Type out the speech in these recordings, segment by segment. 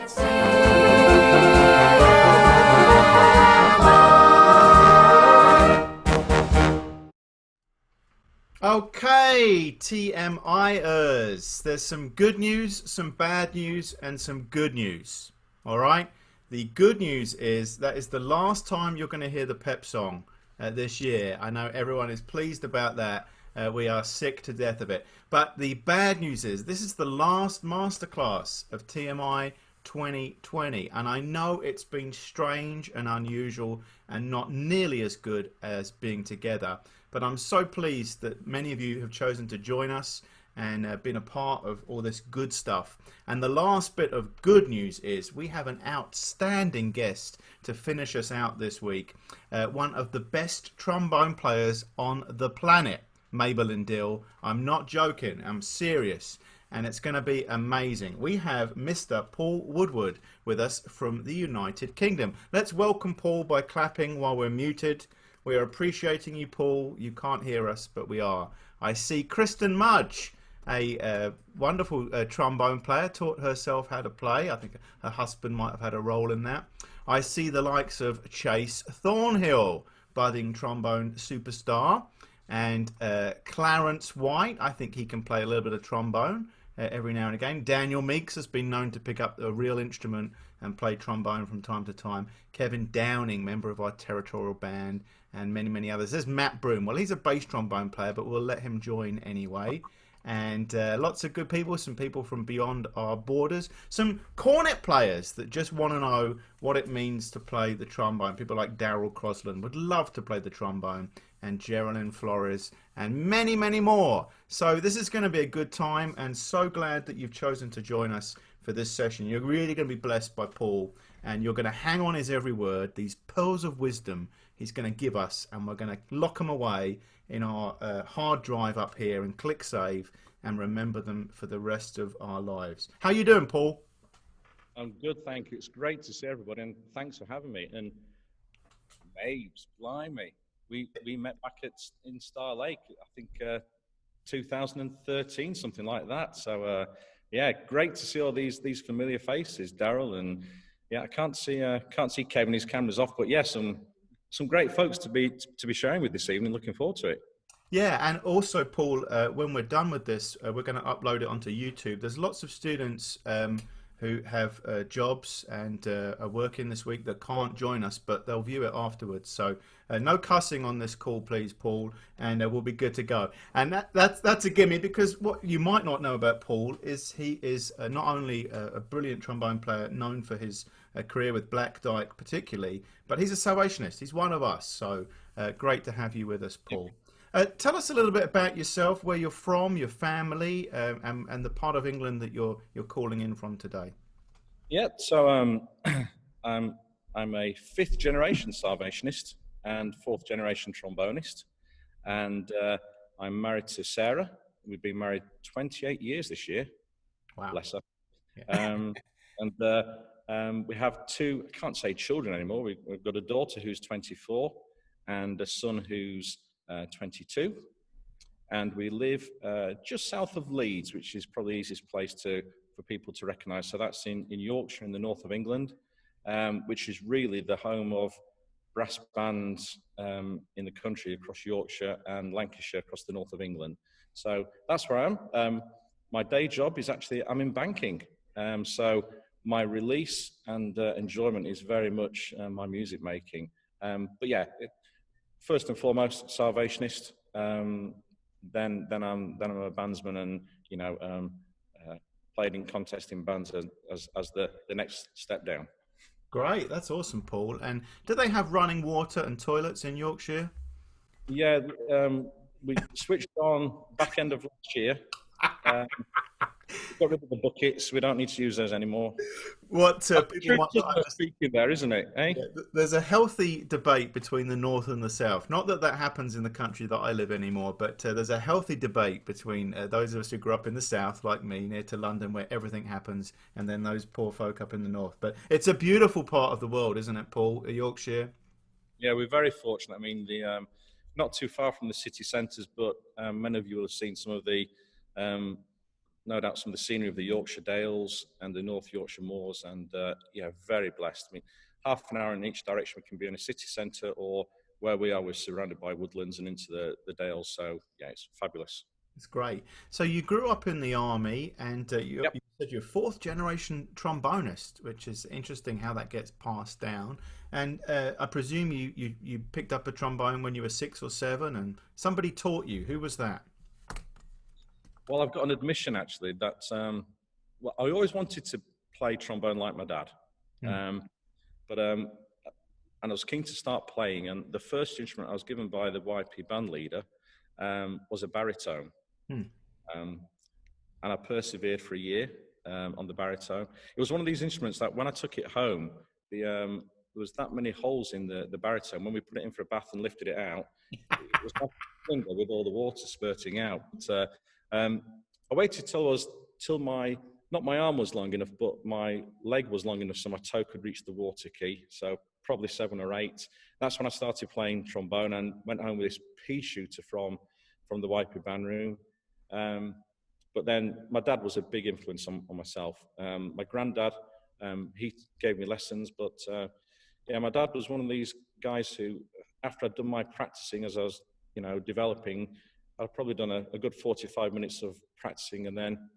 Okay, TMIers. There's some good news, some bad news, and some good news. All right. The good news is that is the last time you're going to hear the Pep song this year. I know everyone is pleased about that. We are sick to death of it. But the bad news is this is the last masterclass of TMI 2020, and I know it's been strange and unusual and not nearly as good as being together, but I'm so pleased that many of you have chosen to join us and been a part of all this good stuff. And the last bit of good news is we have an outstanding guest to finish us out this week, one of the best trombone players on the planet, Mabel and Dill. I'm not joking, I'm serious. And it's going to be amazing. We have Mr. Paul Woodward with us from the United Kingdom. Let's welcome Paul by clapping while we're muted. We are appreciating you, Paul. You can't hear us, but we are. I see Kristen Mudge, a wonderful trombone player, taught herself how to play. I think her husband might have had a role in that. I see the likes of Chase Thornhill, budding trombone superstar, and Clarence White. I think he can play a little bit of trombone every now and again. Daniel Meeks has been known to pick up a real instrument and play trombone from time to time. Kevin Downing, member of our territorial band, and many, many others. There's Matt Broom. Well, he's a bass trombone player, but we'll let him join anyway. And lots of good people, some people from beyond our borders, some cornet players that just want to know what it means to play the trombone. People like Daryl Crosland would love to play the trombone, and Geraldine Flores, and many, many more. So this is going to be a good time, and so glad that you've chosen to join us for this session. You're really going to be blessed by Paul, and you're going to hang on his every word, these pearls of wisdom he's going to give us, and we're going to lock them away in our hard drive up here and click save and remember them for the rest of our lives. How you doing, Paul? I'm good, thank you. It's great to see everybody, and thanks for having me. And babes, blimey, we met back in Star Lake, I think 2013, something like that. So yeah, great to see all these familiar faces, Daryl, and yeah, I can't see Kevin, his camera's off, but yeah, some great folks to be sharing with this evening. Looking forward to it. Yeah, and also, Paul, when we're done with this, we're going to upload it onto YouTube. There's lots of students who have jobs and are working this week that can't join us, but they'll view it afterwards. So no cussing on this call, please, Paul, and we'll be good to go. And that's a gimme, because what you might not know about Paul is he is not only a brilliant trombone player known for his career with Black Dyke particularly, but he's a Salvationist. He's one of us. So great to have you with us, Paul. Tell us a little bit about yourself, where you're from, your family, and the part of England that you're calling in from today. Yeah, so I'm a fifth generation Salvationist and fourth generation trombonist, and I'm married to Sarah. We've been married 28 years this year. Wow, bless her. Yeah. And we have two, I can't say children anymore. We've got a daughter who's 24 and a son who's 22, and we live just south of Leeds, which is probably the easiest place for people to recognise. So that's in Yorkshire, in the north of England, which is really the home of brass bands in the country, across Yorkshire and Lancashire, across the north of England. So that's where I am. My day job is actually, I'm in banking. So my release and enjoyment is very much my music making. But yeah, first and foremost, Salvationist. Then I'm a bandsman, and played in contesting bands as the next step down. Great, that's awesome, Paul. And do they have running water and toilets in Yorkshire? Yeah, we switched on back end of last year. Got rid of the buckets. We don't need to use those anymore. What people might not understand, speaking there, isn't it? Eh? yeah, there's a healthy debate between the north and the south. Not that that happens in the country that I live anymore, but there's a healthy debate between those of us who grew up in the south, like me, near to London, where everything happens, and then those poor folk up in the north. But it's a beautiful part of the world, isn't it, Paul? Yorkshire. Yeah, we're very fortunate. I mean, not too far from the city centres, but many of you will have seen some of the no doubt some of the scenery of the Yorkshire Dales and the North Yorkshire Moors, and yeah, very blessed. I mean, half an hour in each direction, we can be in a city centre, or where we are, we're surrounded by woodlands and into the Dales. So yeah, it's fabulous. It's great. So you grew up in the army, and Yep. you said you're fourth generation trombonist, which is interesting how that gets passed down. And I presume you picked up a trombone when you were 6 or 7, and somebody taught you. Who was that? Well, I've got an admission actually that well, I always wanted to play trombone like my dad, Hmm. um, but and I was keen to start playing. And the first instrument I was given by the YP band leader was a baritone, Hmm. um, and I persevered for a year on the baritone. It was one of these instruments that when I took it home, there was that many holes in the baritone. When we put it in for a bath and lifted it out, it was like a finger with all the water spurting out. But, I waited till my not my arm was long enough, but my leg was long enough so my toe could reach the water key. So probably 7 or 8. That's when I started playing trombone and went home with this pea shooter from the YP band room. Um, but then my dad was a big influence on myself. My granddad, he gave me lessons, but yeah, my dad was one of these guys who, after I'd done my practicing as I was, developing, I'd probably done a good 45 minutes of practicing, and then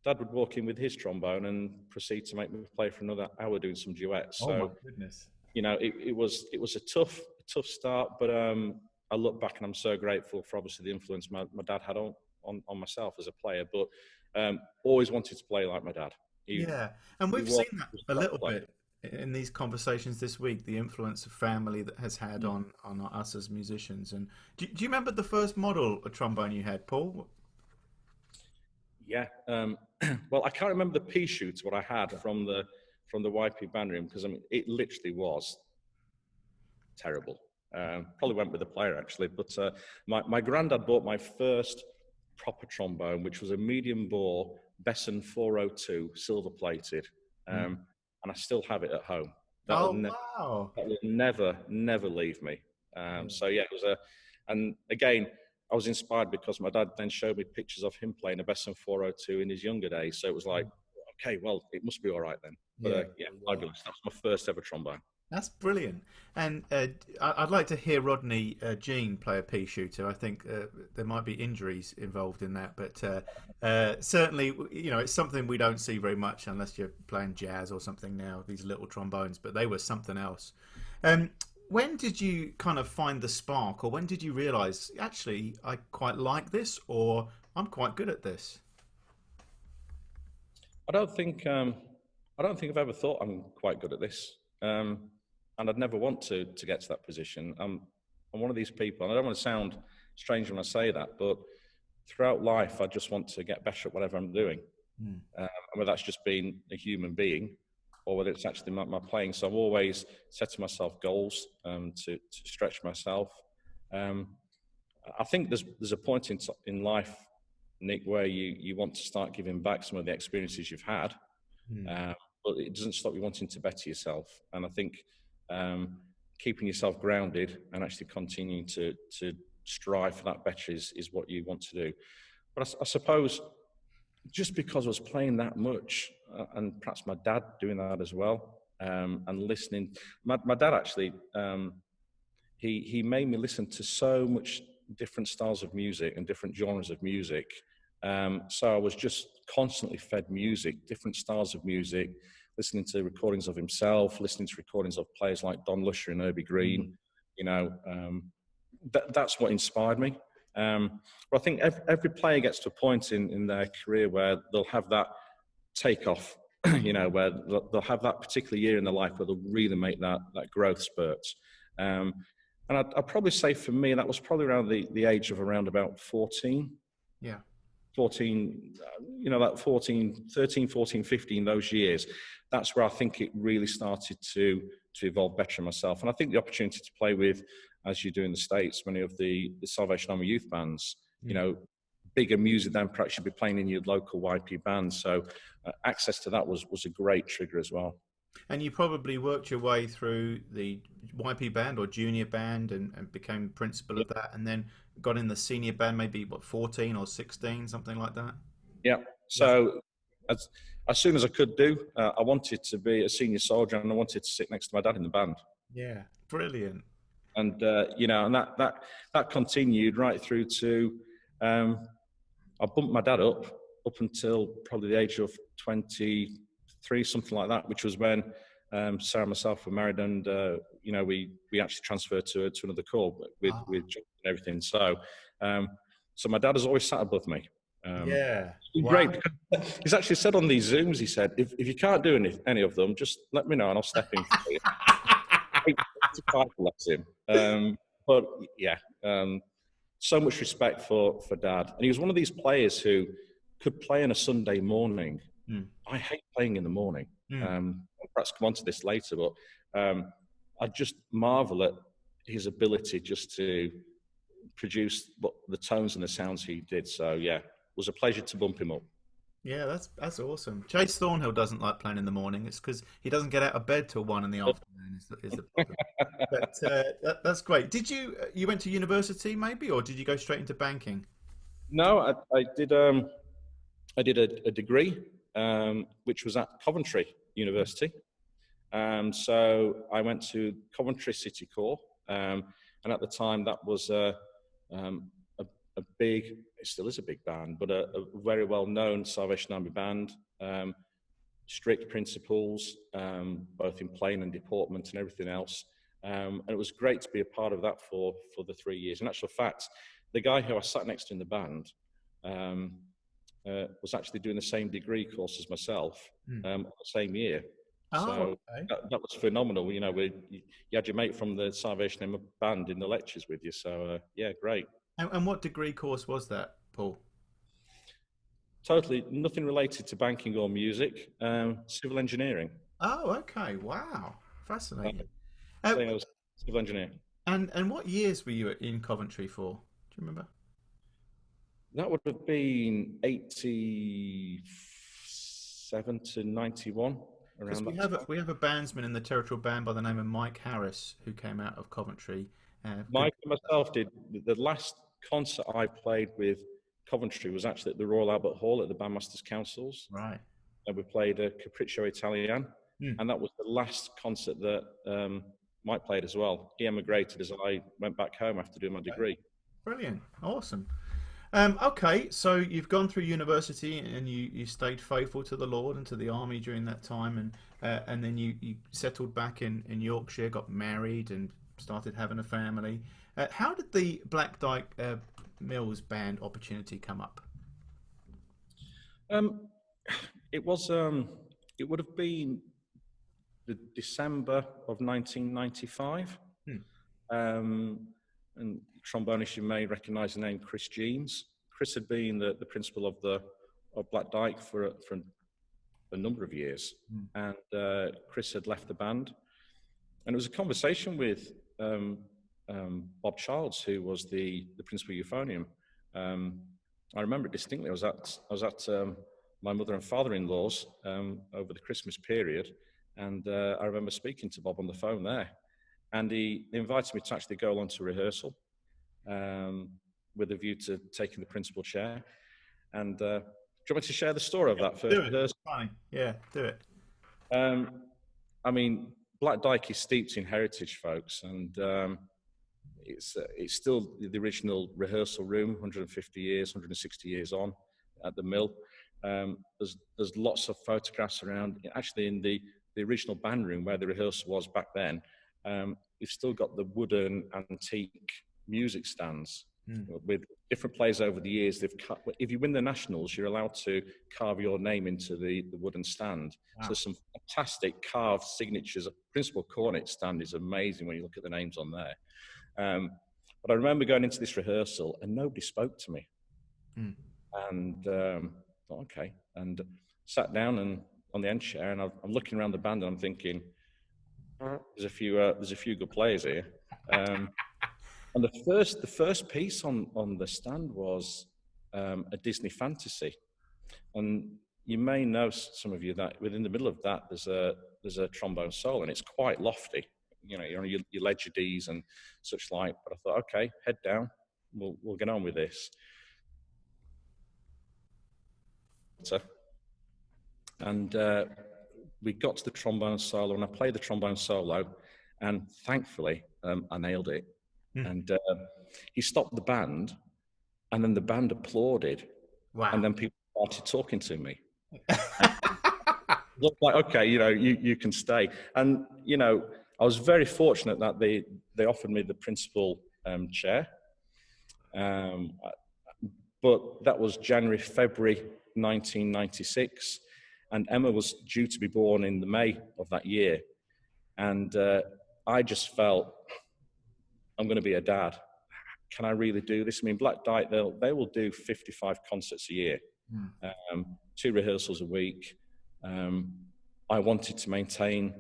Dad would walk in with his trombone and proceed to make me play for another hour doing some duets. Oh my So, goodness. it was a tough start, but I look back and I'm so grateful for obviously the influence my dad had on myself as a player. But always wanted to play like my dad. He Yeah, and he we've was, seen that he was a a top little player. bit in these conversations this week, the influence of family that has had Mm. on us as musicians. And do you remember the first model of trombone you had, Paul? Yeah. Well, I can't remember the pea shoots what I had from the YP band room, because I mean it literally was terrible. Probably went with the player actually, but my granddad bought my first proper trombone, which was a medium bore Besson 402, silver plated, Mm. and I still have it at home. That will Oh never wow! that will never leave me. Yeah. So yeah, it was and again, I was inspired because my dad then showed me pictures of him playing a Besson 402 in his younger days. So it was like, okay, well, it must be all right then. But Yeah. yeah, Yeah. fabulous. That was my first ever trombone. That's brilliant. And I'd like to hear Rodney Jean play a pea shooter. I think there might be injuries involved in that, but certainly, it's something we don't see very much unless you're playing jazz or something now, these little trombones, but they were something else. Um, when did you kind of find the spark, or when did you realize, actually, I quite like this, or I'm quite good at this? I don't think I've ever thought I'm quite good at this, and I'd never want to get to that position. I'm one of these people, and I don't want to sound strange when I say that, but throughout life, I just want to get better at whatever I'm doing, Hmm. and whether that's just being a human being, or whether it's actually my playing. So I'm always setting myself goals to stretch myself. Um, I think there's a point in life, Nick, where you want to start giving back some of the experiences you've had, Hmm. uh, but it doesn't stop you wanting to better yourself. And I think um, keeping yourself grounded and actually continuing to strive for that better is what you want to do. But I suppose just because I was playing that much, and perhaps my dad doing that as well, and listening, my dad actually. He made me listen to so much different styles of music and different genres of music. So I was just constantly fed music, different styles of music, listening to recordings of himself, listening to recordings of players like Don Lusher and Herbie Green. You know, that's what inspired me. But I think every player gets to a point in their career where they'll have that takeoff, where they'll have that particular year in their life where they'll really make that growth spurt. Um, and I'd probably say for me, that was probably around the age of around about 14, Yeah. 14, that 14, 13, 14, 15, those years. That's where I think it really started to evolve better in myself. And I think the opportunity to play with, as you do in the States, many of the Salvation Army youth bands, bigger music than perhaps you'd be playing in your local YP band. So access to that was a great trigger as well. And you probably worked your way through the YP band or junior band and became principal Yeah. of that, and then got in the senior band, maybe what, 14 or 16, something like that. Yeah. So as, as soon as I could do, I wanted to be a senior soldier, and I wanted to sit next to my dad in the band. Yeah, brilliant. And and that continued right through to I bumped my dad up until probably the age of 23, something like that, which was when Sarah and myself were married, and we actually transferred to another corps with jobs and everything. So so my dad has always sat above me. Yeah. It's great, because he's actually said on these Zooms, he said, if you can't do any of them, just let me know and I'll step in for you. 85, bless him. But yeah, so much respect for dad. And he was one of these players who could play on a Sunday morning. I hate playing in the morning. I'll perhaps come on to this later, but I just marvel at his ability just to produce the tones and the sounds he did. So yeah, it was a pleasure to bump him up. Yeah, that's awesome. Chase Thornhill doesn't like playing in the morning. It's because he doesn't get out of bed till 1 in the afternoon. Is the problem? But that's great. Did you went to university maybe, or did you go straight into banking? No, I did a degree, which was at Coventry University. So I went to Coventry City Corps, and at the time that was a big, it still is a big band, but a very well-known Salvation Army band. Strict principles, both in playing and deportment and everything else. And it was great to be a part of that for the 3 years. In actual fact, the guy who I sat next to in the band was actually doing the same degree course as myself the same year. So okay. that was phenomenal. You had your mate from the Salvation Army band in the lectures with you. So yeah, great. And what degree course was that, Paul? Totally nothing related to banking or music. Civil engineering. Oh, okay. Wow, fascinating. So I was civil engineer. And what years were you in Coventry for? Do you remember? That would have been 87 to 91, Because around we that have time. we have a bandsman in the territorial band by the name of Mike Harris who came out of Coventry. Good. Mike and myself did the last concert I played with Coventry was actually at the Royal Albert Hall at the Bandmasters Councils, Right. and we played a Capriccio Italian, Hmm. and that was the last concert that Mike played as well. He emigrated as I went back home after doing my degree. Brilliant. Awesome. Okay, so you've gone through university and you stayed faithful to the Lord and to the army during that time, and then you settled back in Yorkshire, got married, and started having a family. How did the Black Dyke Mills band opportunity come up? Um, it was it would have been the December of 1995. Hmm. And trombonist, you may recognise the name Chris Jeames. Chris had been the principal of Black Dyke for a number of years, and Chris had left the band. And it was a conversation with Bob Childs, who was the principal euphonium. I remember it distinctly. I was at my mother and father-in-law's over the Christmas period, and I remember speaking to Bob on the phone there, and he invited me to actually go along to rehearsal with a view to taking the principal chair. And do you want me to share the story of that first Do it. rehearsal? Fine. Yeah, do it. I mean, Black Dyke is steeped in heritage, folks, and it's still the original rehearsal room, 150 years, 160 years on at the mill. There's lots of photographs around. Actually, in the original band room where the rehearsal was back then, we've still got the wooden antique music stands with different players over the years. If you win the nationals, you're allowed to carve your name into the wooden stand. Wow. So there's some fantastic carved signatures. Principal cornet stand is amazing when you look at the names on there. But I remember going into this rehearsal and nobody spoke to me. And thought, okay, and sat down and on the end chair, and I'm looking around the band and I'm thinking, there's a few good players here. And the first piece on the stand was a Disney fantasy, and you may know, some of you, that within the middle of that there's a trombone solo, and it's quite lofty. You're on your ledger Ds and such like. But I thought, okay, head down, we'll get on with this. and we got to the trombone solo, and I played the trombone solo, and thankfully I nailed it. And he stopped the band, and then the band applauded, Wow. and then people started talking to me. Looked like, okay, you can stay. And I was very fortunate that they offered me the principal chair. But that was January, February 1996, and Emma was due to be born in the May of that year. And I just felt, I'm going to be a dad. Can I really do this? I mean, Black Dyke, they will do 55 concerts a year, 2 rehearsals a week. I wanted to maintain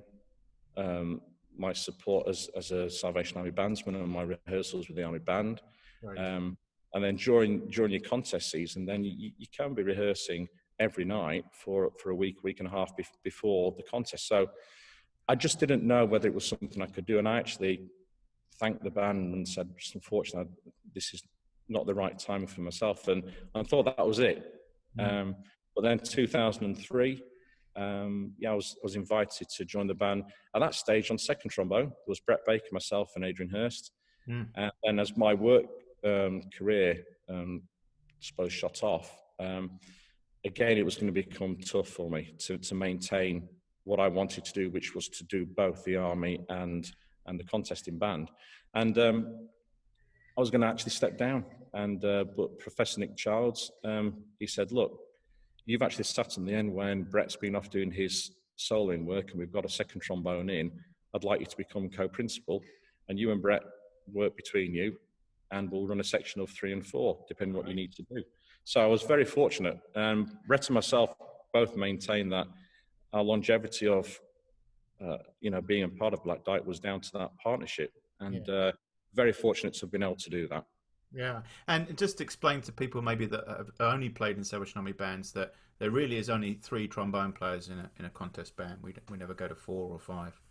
my support as a Salvation Army bandsman and my rehearsals with the Army Band. Right. And then during your contest season, then you can be rehearsing every night for a week and a half before the contest. So I just didn't know whether it was something I could do. And I actually thanked the band and said, just unfortunately, this is not the right time for myself. And I thought that was it. But then 2003, I was invited to join the band. At that stage, on second trombone, there was Brett Baker, myself, and Adrian Hurst. And then as my work career, I suppose, shot off, again, it was going to become tough for me to maintain what I wanted to do, which was to do both the Army and the contesting band. And I was going to actually step down. But Professor Nick Childs, he said, look, you've actually sat in the end when Brett's been off doing his soloing work and we've got a second trombone in. I'd like you to become co-principal, and you and Brett work between you, and we'll run a section of 3 and 4, depending on what you need to do. So I was very fortunate. Brett and myself both maintained that our longevity of, being a part of Black Dyke was down to that partnership, and very fortunate to have been able to do that. Yeah, and just explain to people maybe that have only played in Salvation Army bands that there really is only 3 trombone players in a contest band. We never go to 4 or 5.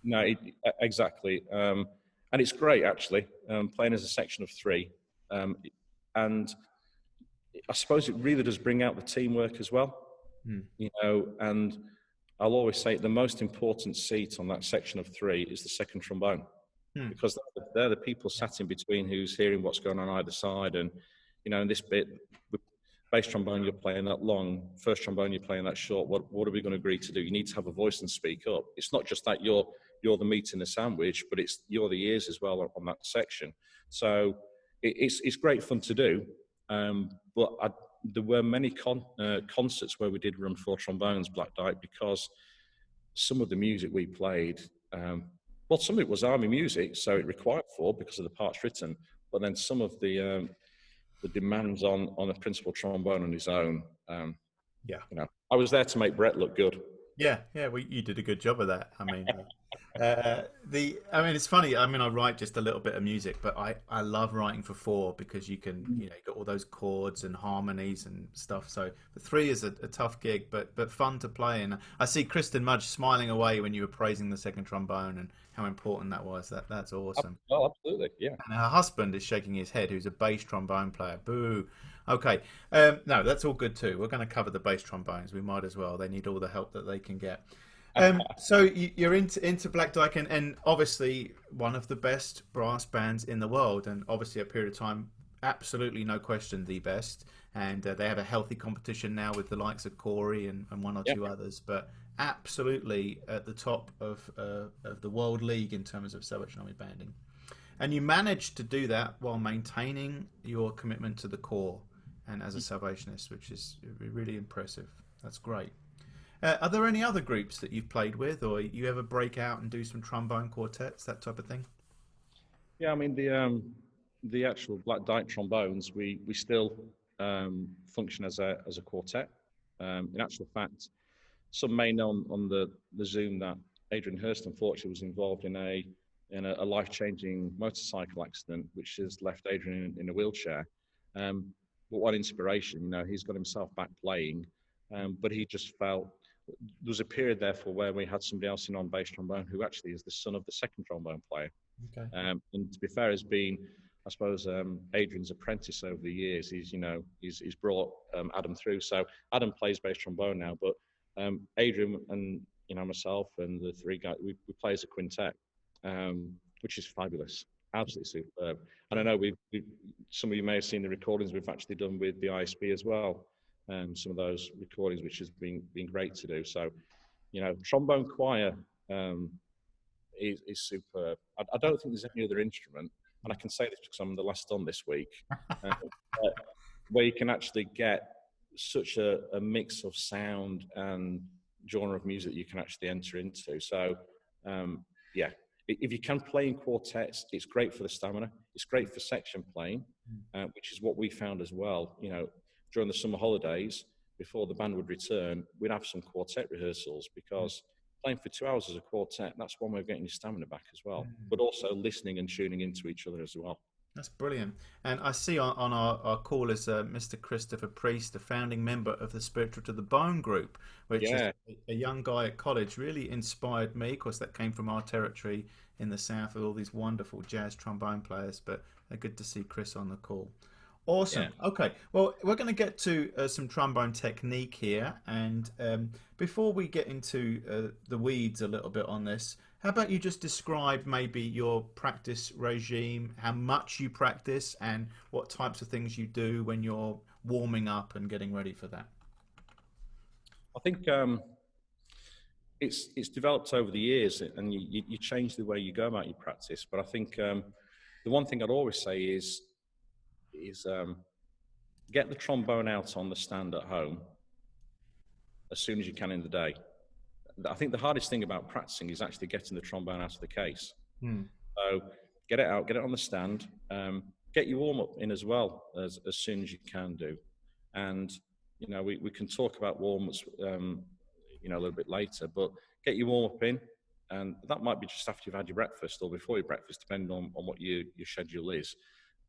No, exactly, and it's great actually playing as a section of 3, and I suppose it really does bring out the teamwork as well. And I'll always say the most important seat on that section of 3 is the second trombone. Because they're the people sat in between who's hearing what's going on either side. And, in this bit, with bass trombone, you're playing that long. First trombone, you're playing that short. What are we going to agree to do? You need to have a voice and speak up. It's not just that you're the meat in the sandwich, but you're the ears as well on that section. So it's great fun to do. But there were many concerts where we did run 4 trombones, Black Dyke, because some of the music we played, some of it was Army music, so it required 4 because of the parts written. But then some of the demands on a principal trombone on his own. I was there to make Brett look good. Yeah. Well, you did a good job of that. I mean, it's funny. I mean, I write just a little bit of music, but I love writing for 4 because you can, you got all those chords and harmonies and stuff. So the 3 is a tough gig, but fun to play. And I see Kristen Mudge smiling away when you were praising the second trombone and how important that was. That's awesome. Oh, absolutely, yeah. And her husband is shaking his head, who's a bass trombone player. Boo. Okay, no, that's all good too. We're going to cover the bass trombones. We might as well. They need all the help that they can get. So you're into Black Dyke, and obviously one of the best brass bands in the world, and obviously a period of time, absolutely no question, the best. And they have a healthy competition now with the likes of Corey and 1 or 2 others, but absolutely at the top of the world league in terms of Salvation Army banding. And you managed to do that while maintaining your commitment to the core and as a Salvationist, which is really impressive. That's great. Are there any other groups that you've played with, or you ever break out and do some trombone quartets, that type of thing? Yeah, I mean, the actual Black Dyke trombones, we still function as a quartet. In actual fact, some may know on the Zoom that Adrian Hurst, unfortunately, was involved in a life-changing motorcycle accident, which has left Adrian in a wheelchair. But what inspiration, he's got himself back playing, but he just felt there was a period therefore where we had somebody else in on bass trombone who actually is the son of the second trombone player. Okay. And to be fair, has been I suppose Adrian's apprentice over the years. He's brought Adam through. So Adam plays bass trombone now, but Adrian and myself and the three guys, we play as a quintet, which is fabulous, absolutely superb. And I know some of you may have seen the recordings we've actually done with the ISB as well. Some of those recordings, which has been great to do. So, trombone choir is superb. I don't think there's any other instrument, and I can say this because I'm the last on this week, uh, where you can actually get such a mix of sound and genre of music that you can actually enter into. So, yeah, if you can play in quartets, it's great for the stamina. It's great for section playing, which is what we found as well. During the summer holidays, before the band would return, we'd have some quartet rehearsals because playing for 2 hours as a quartet, that's one way of getting your stamina back as well, but also listening and tuning into each other as well. That's brilliant. And I see on our call is Mr. Christopher Priest, a founding member of the Spiritual to the Bone group, which is Yeah, a young guy at college. Really inspired me. Of course, that came from our territory in the South with all these wonderful jazz trombone players, but good to see Chris on the call. Awesome. yeah. Okay. Well, we're going to get to some trombone technique here. And before we get into the weeds a little bit on this, how about you just describe maybe your practice regime, how much you practice, and what types of things you do when you're warming up and getting ready for that? I think it's developed over the years, and you change the way you go about your practice. But I think the one thing I'd always say is get the trombone out on the stand at home as soon as you can in the day. I think the hardest thing about practicing is actually getting the trombone out of the case. Hmm. So get it out, get it on the stand, get your warm up in as well as soon as you can do. And, we can talk about warm ups, a little bit later, but get your warm up in. And that might be just after you've had your breakfast or before your breakfast, depending on what your schedule is.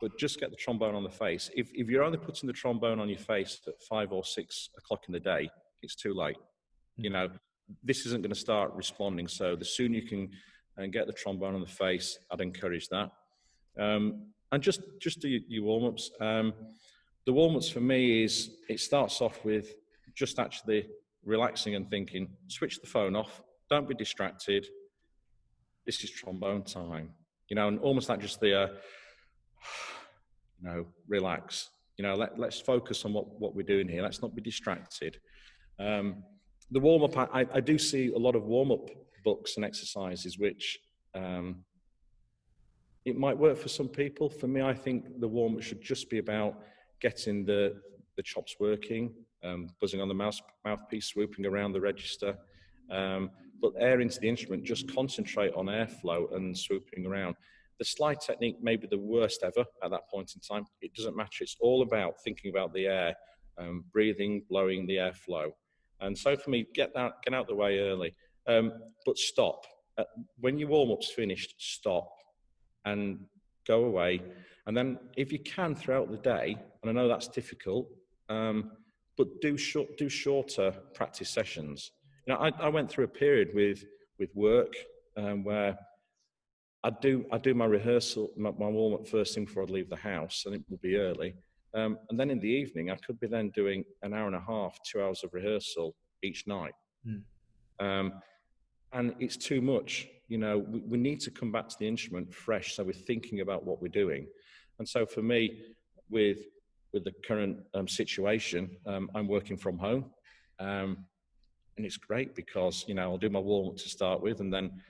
But just get the trombone on the face. If you're only putting the trombone on your face at 5 or 6 o'clock in the day, it's too late. This isn't going to start responding. So the sooner you can get the trombone on the face, I'd encourage that. And just do your warm-ups. The warm-ups for me is, it starts off with just actually relaxing and thinking, switch the phone off, don't be distracted. This is trombone time. And almost like just the, relax. Let's focus on what we're doing here. Let's not be distracted. The warm-up, I do see a lot of warm-up books and exercises, which it might work for some people. For me, I think the warm-up should just be about getting the chops working, buzzing on the mouthpiece, swooping around the register, but air into the instrument, just concentrate on airflow and swooping around. The slide technique may be the worst ever at that point in time. It doesn't matter. It's all about thinking about the air, breathing, blowing the airflow. And so for me, get out the way early, but stop. When your warm-up's finished, stop and go away. And then if you can throughout the day, and I know that's difficult, but do shorter practice sessions. I went through a period with work where I'd do my rehearsal, my warm-up first thing before I'd leave the house, and it would be early. And then in the evening, I could be then doing an hour and a half, 2 hours of rehearsal each night. And it's too much. We need to come back to the instrument fresh, so we're thinking about what we're doing. And so for me, with the current situation, I'm working from home. And it's great because, I'll do my warm-up to start with, and then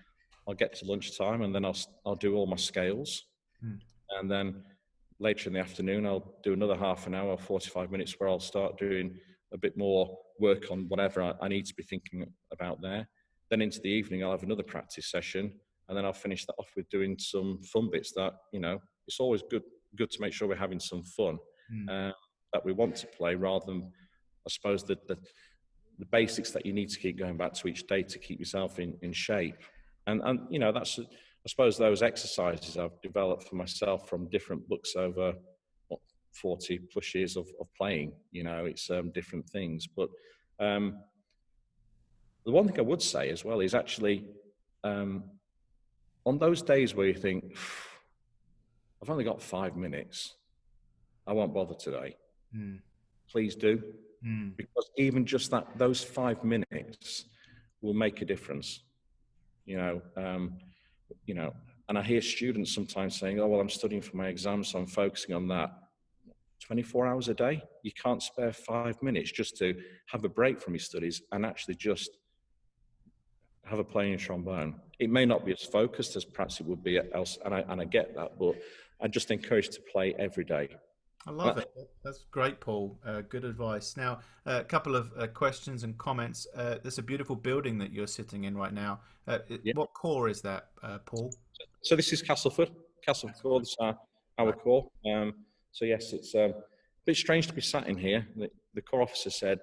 I'll get to lunchtime, and then I'll do all my scales. And then later in the afternoon, I'll do another half an hour, 45 minutes, where I'll start doing a bit more work on whatever I need to be thinking about there. Then into the evening, I'll have another practice session, and then I'll finish that off with doing some fun bits that, it's always good to make sure we're having some fun that we want to play, rather than, I suppose, the basics that you need to keep going back to each day to keep yourself in shape. And that's, I suppose, those exercises I've developed for myself from different books over 40 plus years of playing. It's different things. But the one thing I would say as well is actually on those days where you think, I've only got 5 minutes. I won't bother today. Mm. Please do. Mm. Because even just those 5 minutes will make a difference. And I hear students sometimes saying, oh, well, I'm studying for my exams, so I'm focusing on that. 24 hours a day, you can't spare 5 minutes just to have a break from your studies and actually just have a playing trombone. It may not be as focused as perhaps it would be else, and I get that, but I just encourage to play every day. I love it. That's great, Paul. Good advice. Now, a couple of questions and comments. There's a beautiful building that you're sitting in right now. Yeah. What core is that, Paul? So this is Castleford. Castleford core, this is our core. So yes, it's a bit strange to be sat in here. The core officer said,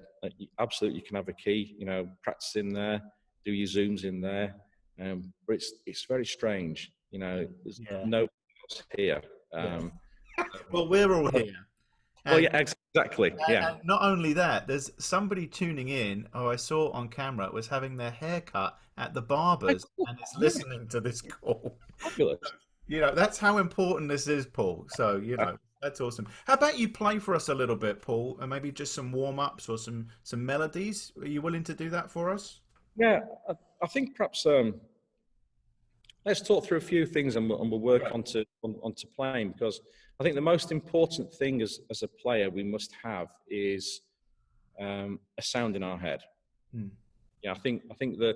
absolutely, you can have a key, practice in there, do your Zooms in there. But it's very strange, there's no one else here. Well, we're all here. Well, yeah, exactly. Yeah. And not only that, there's somebody tuning in, who I saw on camera, was having their hair cut at the barber's and is listening to this call. Fabulous. That's how important this is, Paul. So, that's awesome. How about you play for us a little bit, Paul, and maybe just some warm-ups or some melodies? Are you willing to do that for us? Yeah, I think perhaps let's talk through a few things and we'll work onto playing, because I think the most important thing as a player we must have is a sound in our head. Mm. Yeah, I think the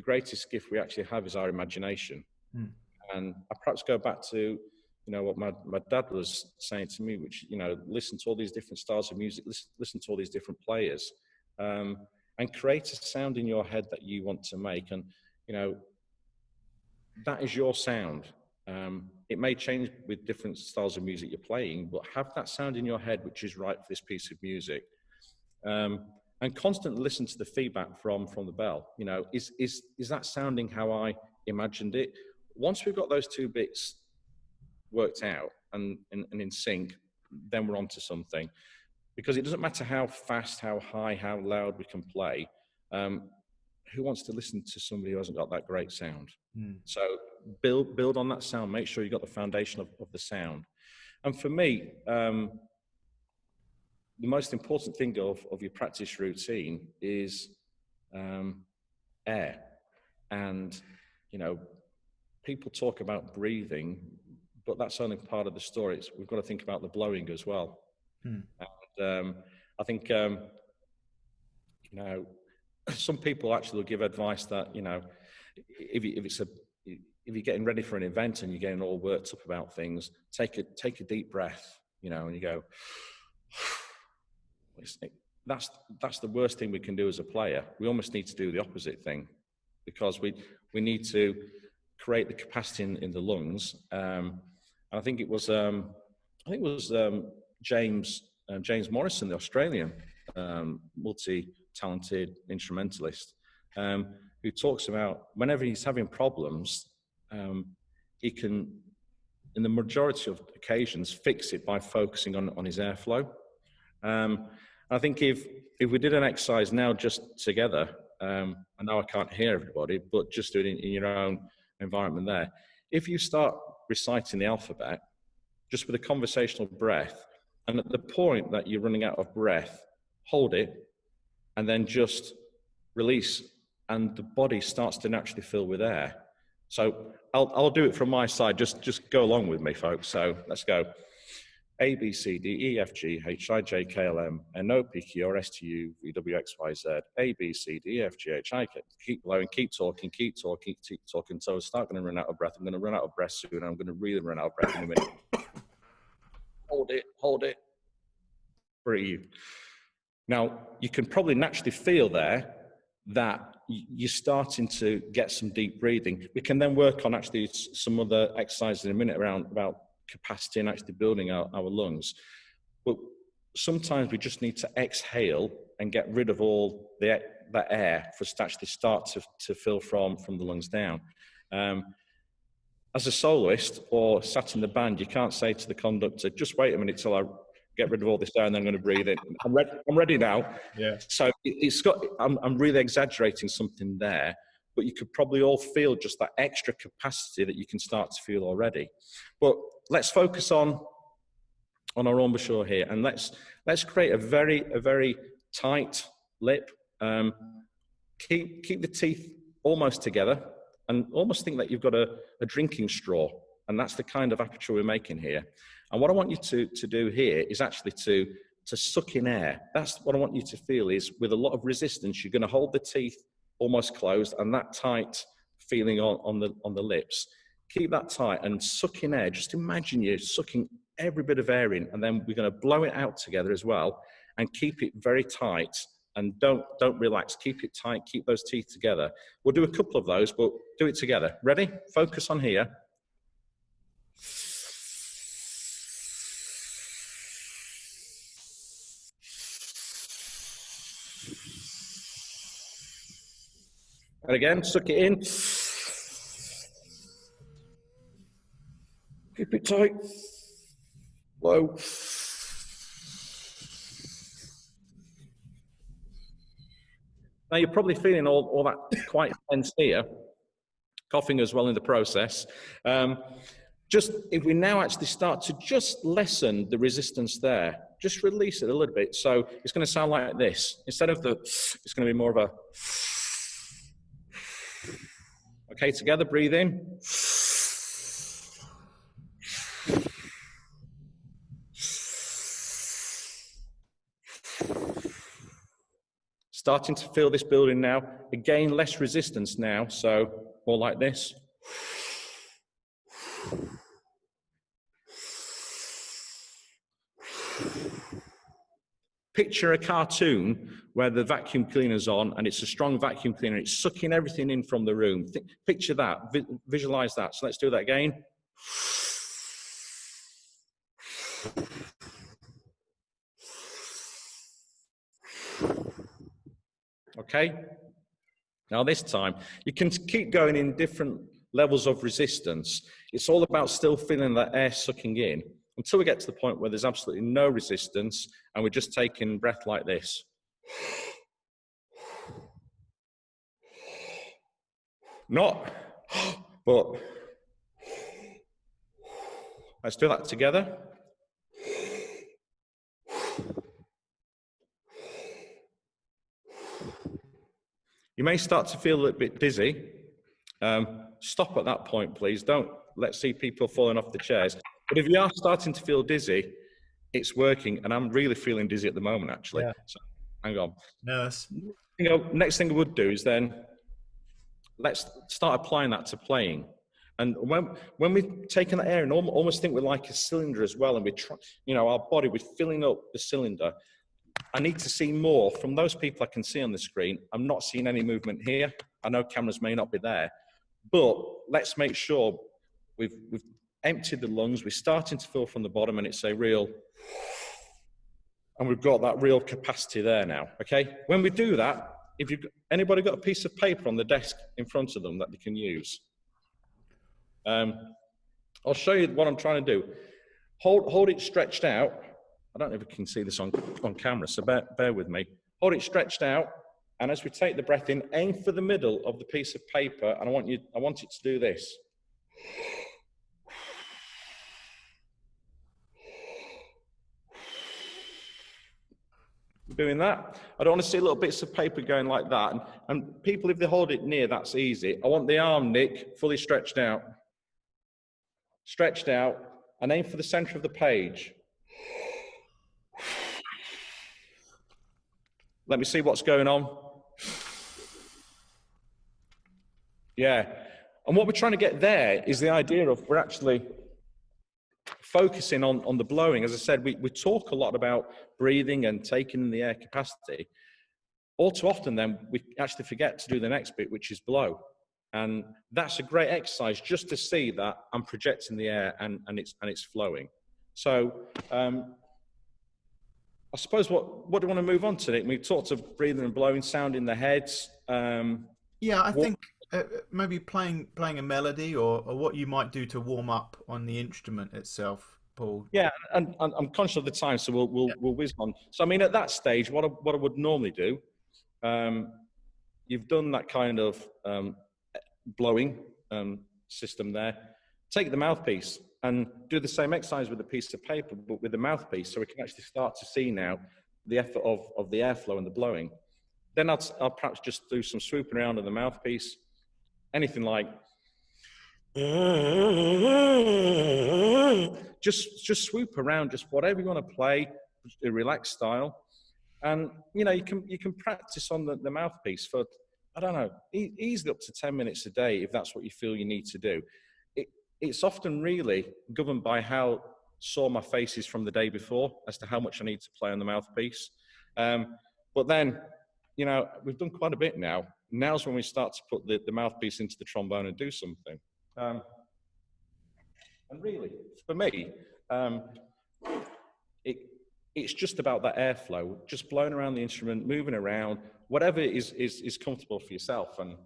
greatest gift we actually have is our imagination. Mm. And I perhaps go back to what my dad was saying to me, which listen to all these different styles of music, listen to all these different players, and create a sound in your head that you want to make. And that is your sound. It may change with different styles of music you're playing, but have that sound in your head which is right for this piece of music. And constantly listen to the feedback from the bell. Is that sounding how I imagined it? Once we've got those two bits worked out and in sync, then we're onto something. Because it doesn't matter how fast, how high, how loud we can play. Who wants to listen to somebody who hasn't got that great sound? Mm. So build on that sound. Make sure you got the foundation of the sound. And for me, the most important thing of your practice routine is air. And people talk about breathing, but that's only part of the story. We've got to think about the blowing as well. Hmm. And I think some people actually will give advice that if you're getting ready for an event and you're getting all worked up about things, take a deep breath, and you go. That's the worst thing we can do as a player. We almost need to do the opposite thing, because we need to create the capacity in the lungs. And I think it was James Morrison, the Australian multi-talented instrumentalist, who talks about whenever he's having problems, he can, in the majority of occasions, fix it by focusing on his airflow. I think if we did an exercise now just together, I know I can't hear everybody, but just do it in your own environment there. If you start reciting the alphabet, just with a conversational breath, and at the point that you're running out of breath, hold it, and then just release, and the body starts to naturally fill with air. So I'll do it from my side. Just go along with me, folks. So let's go. A, B, C, D, E, F, G, H, I, J, K, L, M, N, O, P, Q, R, S, T, U, V, W, X, Y, Z. A, B, C, D, E, F, G, H, I, K. Keep blowing, keep talking. So I start going to run out of breath. I'm going to run out of breath soon. I'm going to really run out of breath in a minute. Hold it. Breathe. Now, you can probably naturally feel there that you're starting to get some deep breathing. We can then work on actually some other exercises in a minute about capacity and actually building our lungs. But sometimes we just need to exhale and get rid of all that air for us to actually start to fill from the lungs down. As a soloist or sat in the band, you can't say to the conductor, just wait a minute till I get rid of all this air and then I'm going to breathe in. I'm ready now. Yeah. So I'm really exaggerating something there, but you could probably all feel just that extra capacity that you can start to feel already. But let's focus on our embouchure here, and let's create a very tight lip. Keep the teeth almost together, and almost think that you've got a drinking straw, and that's the kind of aperture we're making here. And what I want you to do here is actually to suck in air. That's what I want you to feel, is with a lot of resistance, you're going to hold the teeth almost closed, and that tight feeling on the lips. Keep that tight and suck in air. Just imagine you sucking every bit of air in, and then we're going to blow it out together as well, and keep it very tight. And don't relax. Keep it tight. Keep those teeth together. We'll do a couple of those, but do it together. Ready? Focus on here. And again, suck it in. Keep it tight. Low. Now you're probably feeling all that quite tense here, coughing as well in the process. Just if we now actually start to just lessen the resistance there, just release it a little bit. So it's going to sound like this. Instead of it's going to be more of a, okay, together, breathe in. Starting to feel this building now. Again, less resistance now, so more like this. Picture a cartoon where the vacuum cleaner's on, and it's a strong vacuum cleaner. It's sucking everything in from the room. Picture that, visualize that. So let's do that again. Okay, now this time, you can keep going in different levels of resistance. It's all about still feeling that air sucking in until we get to the point where there's absolutely no resistance and we're just taking breath like this. Not, but let's do that together. You may start to feel a little bit dizzy. Stop at that point, please. Don't let's see people falling off the chairs. But if you are starting to feel dizzy, it's working, and I'm really feeling dizzy at the moment, actually. Yeah. So, hang on. Nurse. Next thing I would do is then let's start applying that to playing. And when we've taken that air and almost think we're like a cylinder as well, and we try, our body, we're filling up the cylinder. I need to see more from those people I can see on the screen. I'm not seeing any movement here. I know cameras may not be there, but let's make sure we've emptied the lungs. We're starting to fill from the bottom, and it's a real, and we've got that real capacity there now. Okay. When we do that, if anybody got a piece of paper on the desk in front of them that they can use, I'll show you what I'm trying to do. Hold it stretched out. I don't know if you can see this on camera, so bear with me. Hold it stretched out, and as we take the breath in, aim for the middle of the piece of paper, and I want it to do this. Doing that. I don't want to see little bits of paper going like that. And people, if they hold it near, that's easy. I want the arm, Nick, fully stretched out. Stretched out, and aim for the center of the page. Let me see what's going on. Yeah. And what we're trying to get there is the idea of we're actually focusing on the blowing. As I said, we talk a lot about breathing and taking in the air capacity. All too often then, we actually forget to do the next bit, which is blow. And that's a great exercise just to see that I'm projecting the air and it's flowing. So, I suppose what do you want to move on to, Nick? We've talked of breathing and blowing, sound in the heads. Yeah, I think maybe playing a melody or what you might do to warm up on the instrument itself, Paul. Yeah, and I'm conscious of the time, so we'll whiz on. So I mean, at that stage, what I would normally do, you've done that kind of blowing system there. Take the mouthpiece and do the same exercise with a piece of paper, but with the mouthpiece, so we can actually start to see now the effort of the airflow and the blowing. Then I'll perhaps just do some swooping around on the mouthpiece, anything like just swoop around, just whatever you want to play, a relaxed style. And you know, you can practice on the mouthpiece for, I don't know, easily up to 10 minutes a day if that's what you feel you need to do. It's often really governed by how sore my face is from the day before as to how much I need to play on the mouthpiece. But then, you know, we've done quite a bit now. Now's when we start to put the mouthpiece into the trombone and do something. And really, for me, it's just about that airflow, just blowing around the instrument, moving around, whatever is comfortable for yourself. And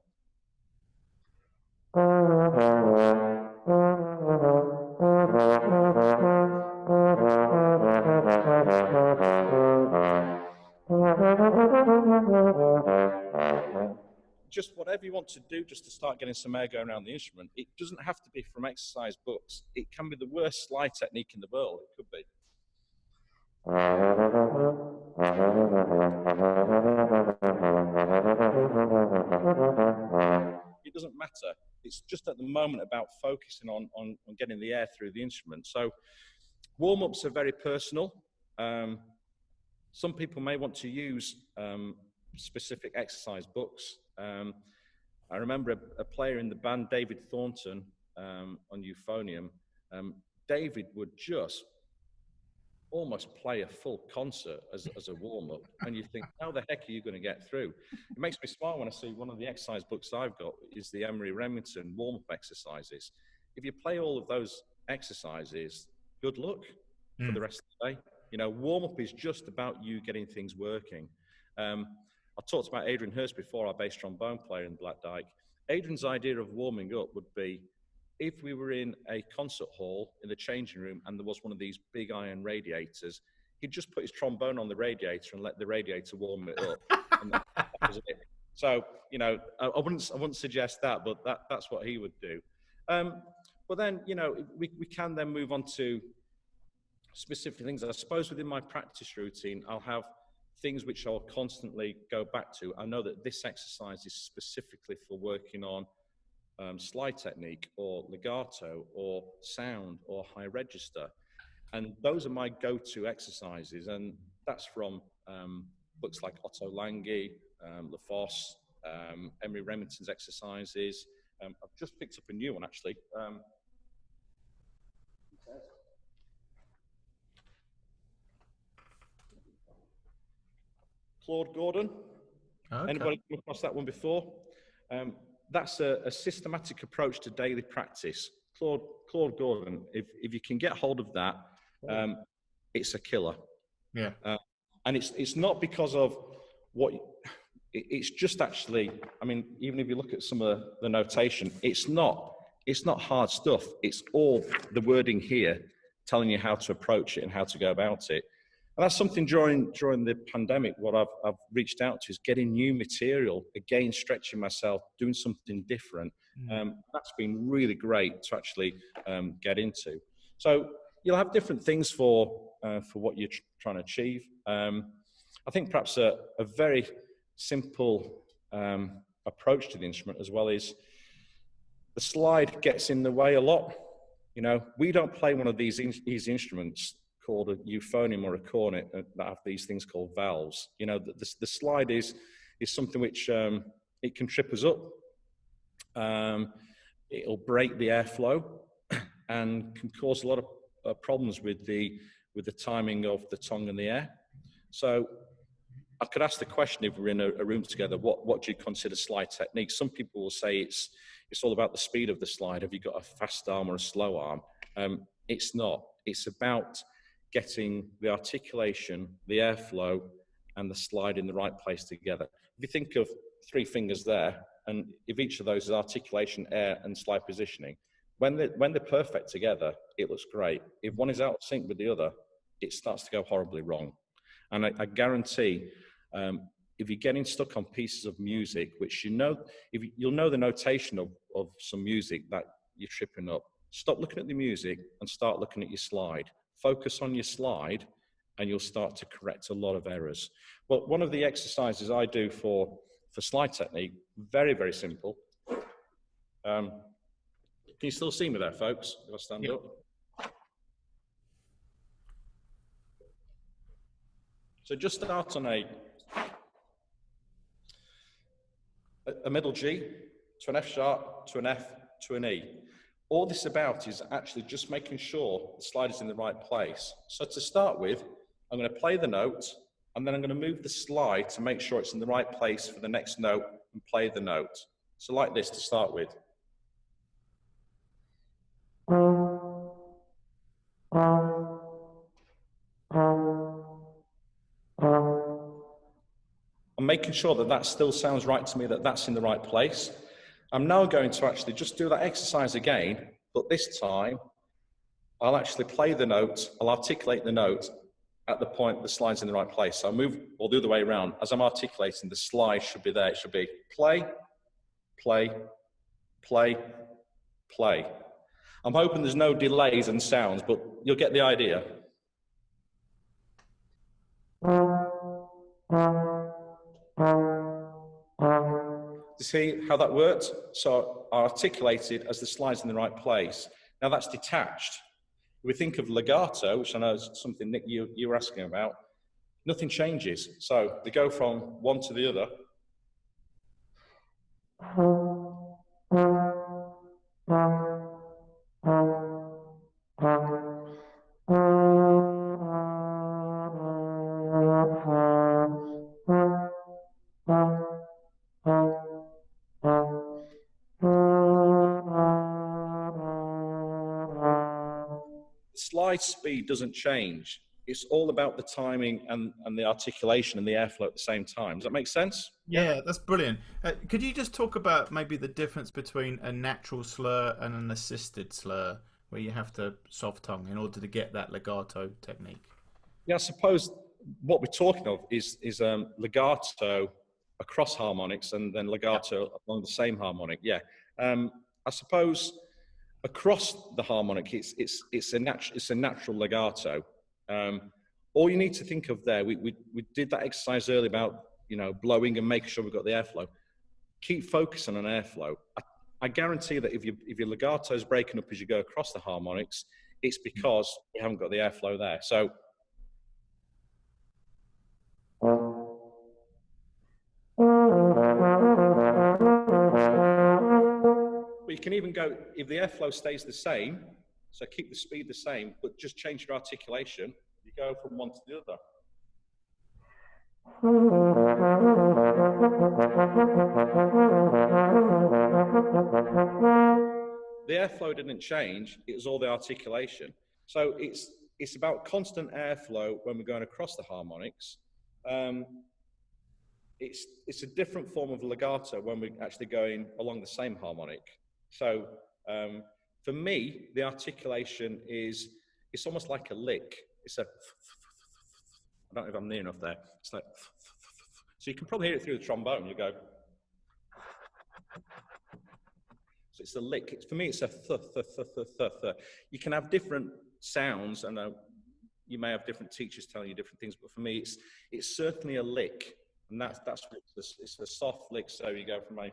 just whatever you want to do, just to start getting some air going around the instrument. It doesn't have to be from exercise books. It can be the worst slide technique in the world. It could be. It doesn't matter. It's just at the moment about focusing on getting the air through the instrument. So warm-ups are very personal. Some people may want to use specific exercise books. I remember a player in the band, David Thornton, on euphonium. David would just almost play a full concert as a warm-up, and you think, how the heck are you going to get through? It makes me smile when I see one of the exercise books I've got is the Emery Remington warm-up exercises. If you play all of those exercises, good luck for the rest of the day. You know, warm-up is just about you getting things working. I talked about Adrian Hurst before, our bass trombone player in Black Dyke. Adrian's idea of warming up would be, if we were in a concert hall in the changing room and there was one of these big iron radiators, he'd just put his trombone on the radiator and let the radiator warm it up. And that was it. So, you know, I wouldn't suggest that, but that's what he would do. But then, you know, we can then move on to specific things. I suppose within my practice routine, I'll have things which I'll constantly go back to. I know that this exercise is specifically for working on slide technique or legato or sound or high register, and those are my go-to exercises, and that's from books like Otto Lange, LaFosse, Emery Remington's exercises. I've just picked up a new one actually. Claude Gordon. Okay. Anybody come across that one before? That's a systematic approach to daily practice. Claude Gordon, if you can get hold of that, it's a killer. Yeah. And it's not because of what, it's just actually, I mean, even if you look at some of the notation, it's not hard stuff. It's all the wording here telling you how to approach it and how to go about it. And that's something during the pandemic, what I've reached out to is getting new material, again, stretching myself, doing something different. That's been really great to actually get into. So you'll have different things for what you're trying to achieve. I think perhaps a very simple approach to the instrument as well is the slide gets in the way a lot. You know, we don't play one of these instruments called a euphonium or a cornet that have these things called valves. You know, the slide is something which it can trip us up. It'll break the airflow and can cause a lot of problems with the timing of the tongue and the air. So I could ask the question, if we're in a room together, what do you consider slide technique? Some people will say it's all about the speed of the slide. Have you got a fast arm or a slow arm? It's not. It's about getting the articulation, the airflow, and the slide in the right place together. If you think of 3 fingers there, and if each of those is articulation, air, and slide positioning, when they're perfect together, it looks great. If one is out of sync with the other, it starts to go horribly wrong. And I guarantee, if you're getting stuck on pieces of music, which you know, you'll know the notation of some music that you're tripping up, Stop looking at the music and start looking at your slide. Focus on your slide and you'll start to correct a lot of errors. Well, one of the exercises I do for slide technique, very, very simple. Can you still see me there, folks? If I stand up. So just start on a middle G to an F sharp to an F to an E. All this about is actually just making sure the slide is in the right place. So to start with, I'm going to play the note and then I'm going to move the slide to make sure it's in the right place for the next note and play the note. So like this to start with. I'm making sure that that still sounds right to me, that that's in the right place. I'm now going to actually just do that exercise again, but this time I'll actually play the note, I'll articulate the note at the point the slide's in the right place. So I'll move all the other way around. As I'm articulating, the slide should be there. It should be play, play, play, play. I'm hoping there's no delays and sounds, but you'll get the idea. You see how that worked? So I articulated as the slide's in the right place. Now that's detached. If we think of legato, which I know is something, Nick, you were asking about, nothing changes. So they go from one to the other. Slide speed doesn't change. It's all about the timing and the articulation and the airflow at the same time. Does that make sense? Yeah, that's brilliant. Could you just talk about maybe the difference between a natural slur and an assisted slur, where you have to soft tongue in order to get that legato technique? Yeah, I suppose what we're talking of is legato across harmonics and then legato along the same harmonic. Yeah, I suppose across the harmonic, it's a natural legato. All you need to think of there, we did that exercise earlier about blowing and making sure we've got the airflow. Keep focusing on airflow. I guarantee that if your legato is breaking up as you go across the harmonics, it's because we haven't got the airflow there. So. But you can even go, if the airflow stays the same, so keep the speed the same, but just change your articulation, you go from one to the other. The airflow didn't change, it was all the articulation. So it's about constant airflow when we're going across the harmonics. It's a different form of legato when we're actually going along the same harmonic. So for me, the articulation it's almost like a lick. It's a, I don't know if I'm near enough there. It's like, so you can probably hear it through the trombone. You go. So it's a lick. For me, it's a th, th, th, th, th, th. You can have different sounds, and you may have different teachers telling you different things, but for me, it's certainly a lick, and that's what it's a soft lick. So you go from a.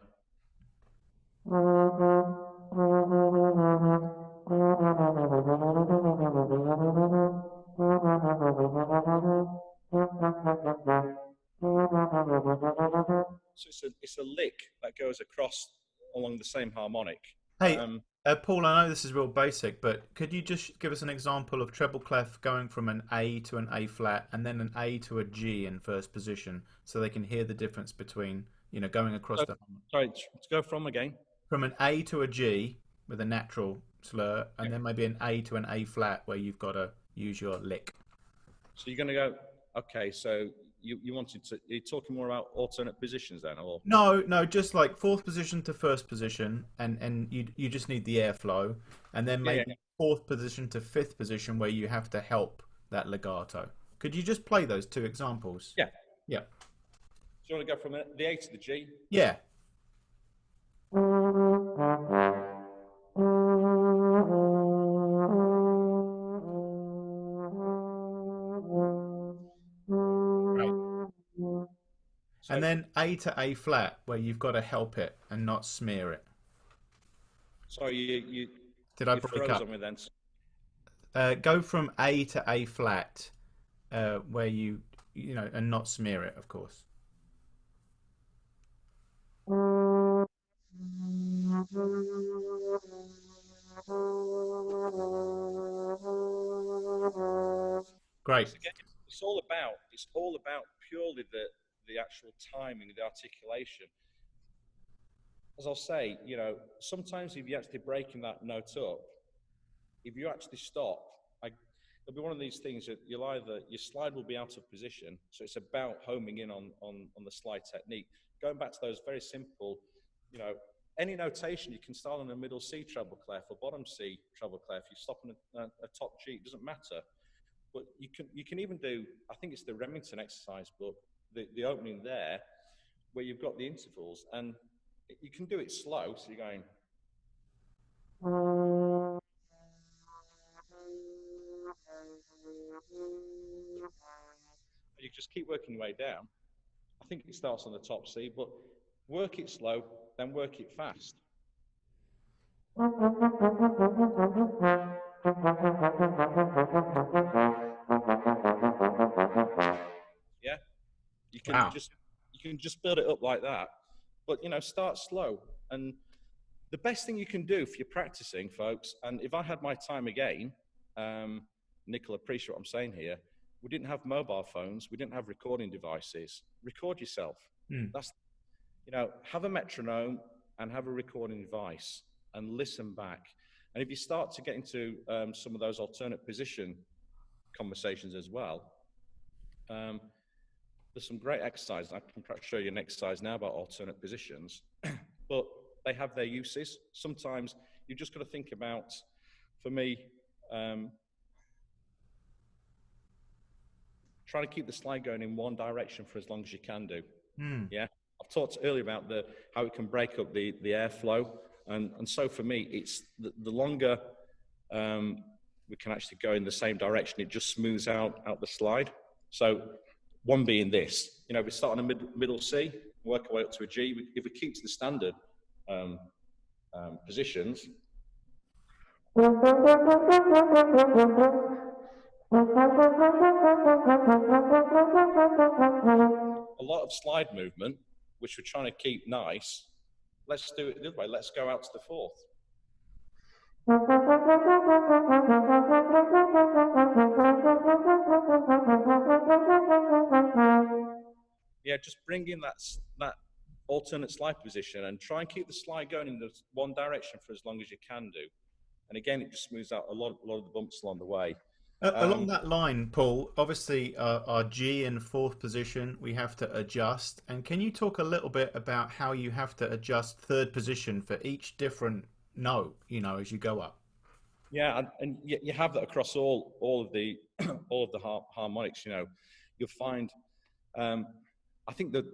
So it's a lick that goes across along the same harmonic. Hey, Paul, I know this is real basic, but could you just give us an example of treble clef going from an A to an A flat and then an A to a G in first position, so they can hear the difference between, going across the. Sorry, to go from again. From an A to a G with a natural slur, and then maybe an A to an A flat where you've got to use your lick. So you're going to go. Okay, so you wanted to. Are you talking more about alternate positions then, or? No, just like fourth position to first position, and you just need the airflow, and then maybe fourth position to fifth position where you have to help that legato. Could you just play those two examples? Yeah. Yeah. So you want to go from the A to the G? Yeah. And then A to A flat, where you've got to help it and not smear it. Sorry, Did I you break froze up? on me then. Go from A to A flat, where you know, and not smear it, of course. Great. It's again, it's all about purely the actual timing, the articulation. As I'll say, you know, sometimes if you're actually breaking that note up, if you actually stop, it'll be one of these things that your slide will be out of position. So it's about homing in on the slide technique. Going back to those very simple, you know, any notation you can start on a middle C treble clef or bottom C treble clef. You stop on a top G, it doesn't matter. But you can even do, I think it's the Remington exercise book, the opening there, where you've got the intervals, and you can do it slow. So you're going. You just keep working your way down. I think it starts on the top C, but work it slow, then work it fast. Yeah, Wow. you can just build it up like that. But you know, start slow. And the best thing you can do if you're practicing, folks, and if I had my time again, Nick will appreciate what I'm saying here. We didn't have mobile phones, we didn't have recording devices. Record yourself. That's, you know, have a metronome and have a recording device and listen back. And if you start to get into some of those alternate position conversations as well, there's some great exercises. I can perhaps show you an exercise now about alternate positions, but they have their uses. Sometimes you've just got to think about, for me, trying to keep the slide going in one direction for as long as you can do. Yeah, I've talked earlier about how it can break up the airflow, and so for me, it's the longer we can actually go in the same direction, it just smooths out the slide. So one being this, you know, we start on a middle C, work our way up to a G. If we keep to the standard positions. A lot of slide movement, which we're trying to keep nice. Let's do it the other way. Let's go out to the fourth. Yeah, just bring in that alternate slide position and try and keep the slide going in the one direction for as long as you can do. And again, it just smooths out a lot of the bumps along the way. Along that line, Paul, obviously our G in fourth position, we have to adjust. And can you talk a little bit about how you have to adjust third position for each different note, you know, as you go up? Yeah, and you have that across all of the all of the harmonics. You know, you'll find. I think the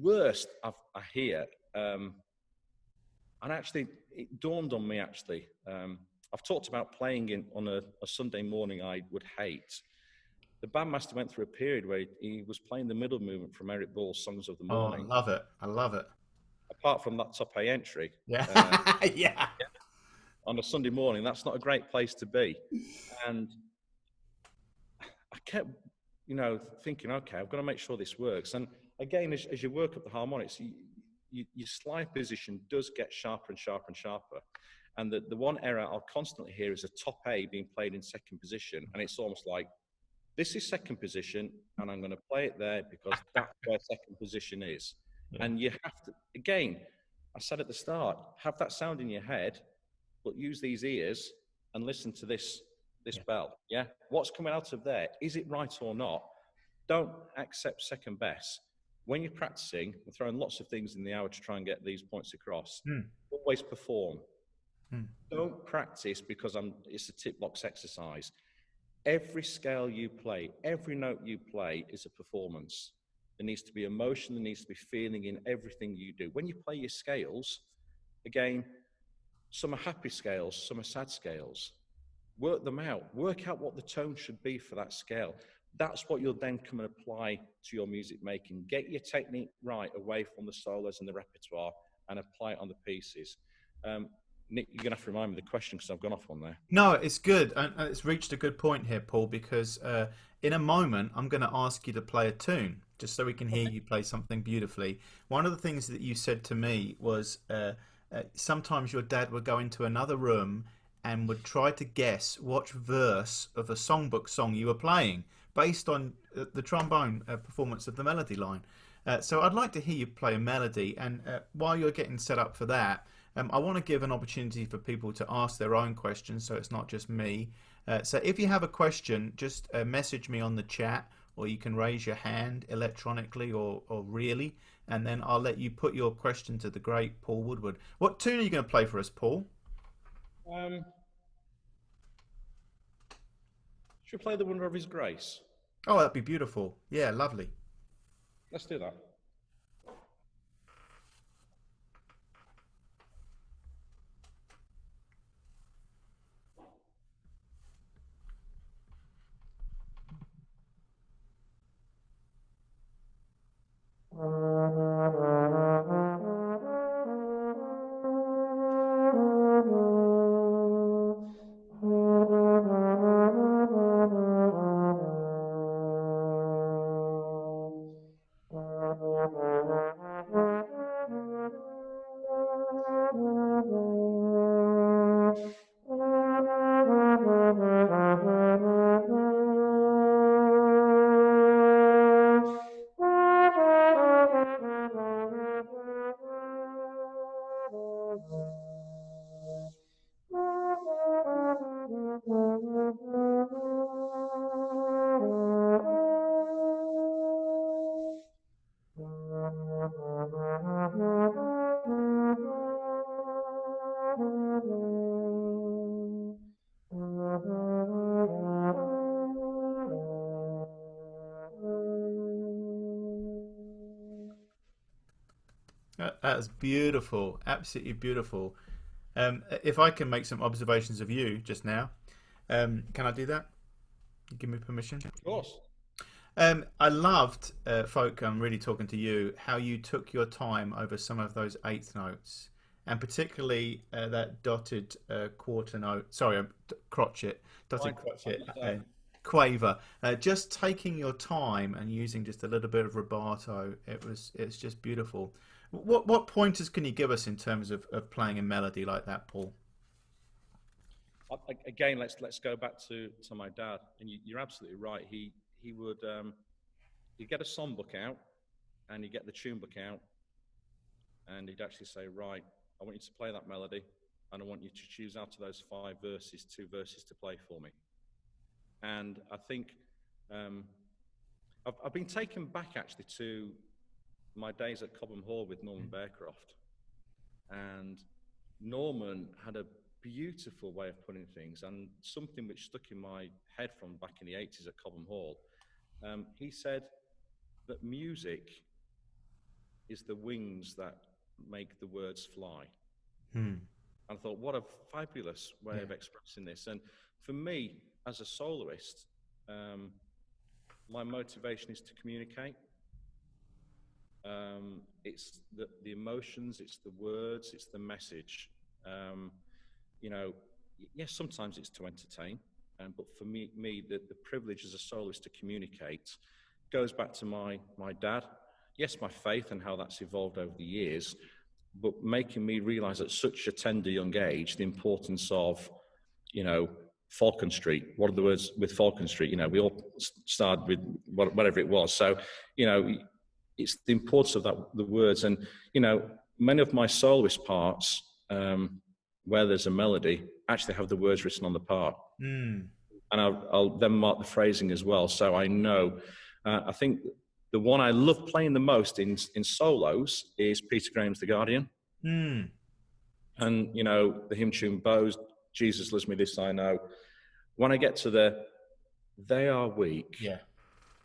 worst I hear, and actually it dawned on me actually. I've talked about playing on a Sunday morning I would hate. The bandmaster went through a period where he was playing the middle movement from Eric Ball's Songs of the Oh, I Morning. love it. I love it. Apart from that top A entry. Yeah. Yeah. On a Sunday morning, that's not a great place to be. And I kept, you know, thinking, okay, I've got to make sure this works. And again, as you work up the harmonics, your slide position does get sharper and sharper and sharper. And the one error I'll constantly hear is a top A being played in second position. And it's almost like, this is second position, and I'm going to play it there because that's where second position is. Yeah. And you have to, again, I said at the start, have that sound in your head, but use these ears and listen to this bell. Yeah, what's coming out of there? Is it right or not? Don't accept second best. When you're practicing and throwing lots of things in the hour to try and get these points across, always perform. Don't practice because it's a tip box exercise. Every scale you play, every note you play is a performance. There needs to be emotion, there needs to be feeling in everything you do. When you play your scales, again, some are happy scales, some are sad scales. Work them out. Work out what the tone should be for that scale. that's what you'll then come and apply to your music making. Get your technique right away from the solos and the repertoire and apply it on the pieces. Nick, you're going to have to remind me the question because I've gone off on there. No, it's good, and it's reached a good point here, Paul, because in a moment I'm going to ask you to play a tune, just so we can hear you play something beautifully. One of the things that you said to me was sometimes your dad would go into another room and would try to guess what verse of a songbook song you were playing based on the trombone performance of the melody line. So I'd like to hear you play a melody, and while you're getting set up for that, I want to give an opportunity for people to ask their own questions, so it's not just me. So if you have a question, just message me on the chat, or you can raise your hand electronically or really, and then I'll let you put your question to the great Paul Woodward. What tune are you going to play for us, Paul? Should we play The Wonder of His Grace? Oh, that'd be beautiful. Yeah, lovely. Let's do that. That's beautiful, absolutely beautiful. If I can make some observations of you just now, can I do that? Give me permission. Of course. I loved, folk, I'm really talking to you, how you took your time over some of those eighth notes, and particularly that dotted quarter note, sorry, crotchet, dotted crotchet, quaver. Just taking your time and using just a little bit of vibrato, it's just beautiful. What pointers can you give us in terms of playing a melody like that, Paul? Again, let's go back to my dad, and you're absolutely right. He would he'd get a songbook out, and he'd get the tune book out, and he'd actually say, right, I want you to play that melody, and I want you to choose out of those 5 verses 2 verses to play for me. And I think I've been taken back actually to my days at Cobham Hall with Norman Bearcroft, and Norman had a beautiful way of putting things, and something which stuck in my head from back in the 80s at Cobham Hall. He said that music is the wings that make the words fly. And I thought, what a fabulous way of expressing this. And for me, as a soloist, my motivation is to communicate. It's the emotions, it's the words, it's the message. You know, yes, sometimes it's to entertain, but for me, the privilege as a soloist to communicate goes back to my dad. Yes, my faith and how that's evolved over the years, but making me realize at such a tender young age the importance of, you know, Falcon Street. What are the words with Falcon Street? You know, we all started with whatever it was. So, you know, it's the importance of the words. And, you know, many of my soloist parts, where there's a melody, actually have the words written on the part. And I'll then mark the phrasing as well. So I know, I think the one I love playing the most in solos is Peter Graham's The Guardian. And, you know, the hymn tune Bows, Jesus loves me, this I know. When I get to they are weak,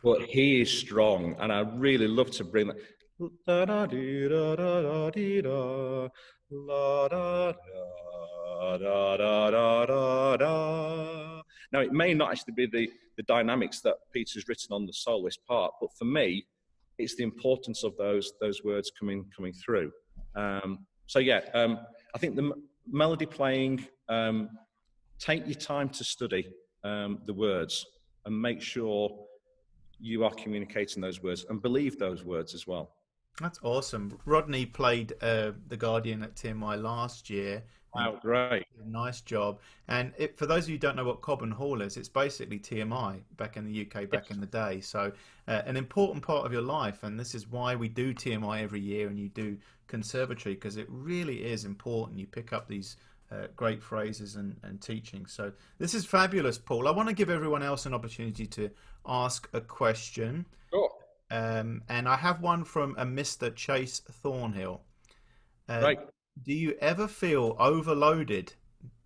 but he is strong. And I really love to bring that. Da da dee da da da dee da, la da da da da da da da. Now, it may not actually be the dynamics that Peter's written on the soloist part, but for me, it's the importance of those words coming through. I think the melody playing, take your time to study the words and make sure you are communicating those words and believe those words as well. That's awesome. Rodney played the Guardian at TMI last year. And Wow, great. did a nice job. And for those of you who don't know what Cobham Hall is, it's basically TMI back in the UK, back in the day. So an important part of your life. And this is why we do TMI every year and you do conservatory, because it really is important. You pick up these great phrases and teaching. So this is fabulous, Paul. I want to give everyone else an opportunity to ask a question. Sure. And I have one from a Mr. Chase Thornhill. Right. Do you ever feel overloaded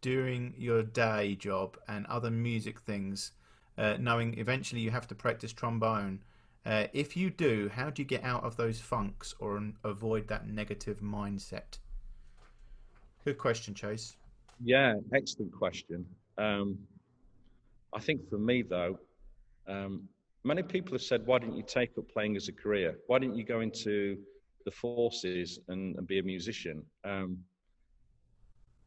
during your day job and other music things, knowing eventually you have to practice trombone? If you do, how do you get out of those funks or avoid that negative mindset? Good question, Chase. Yeah, excellent question. I think for me, though, many people have said, why didn't you take up playing as a career? Why didn't you go into the forces and be a musician? And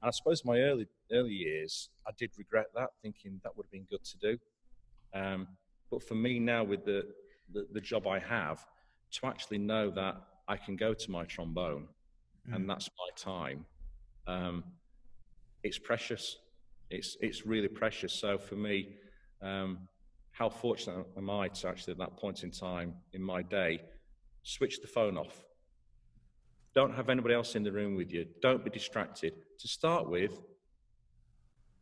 I suppose my early years, I did regret that, thinking that would have been good to do. But for me now, with the job I have, to actually know that I can go to my trombone and that's my time, it's precious. It's really precious. So for me, how fortunate am I to actually at that point in time in my day, switch the phone off. Don't have anybody else in the room with you. Don't be distracted. To start with,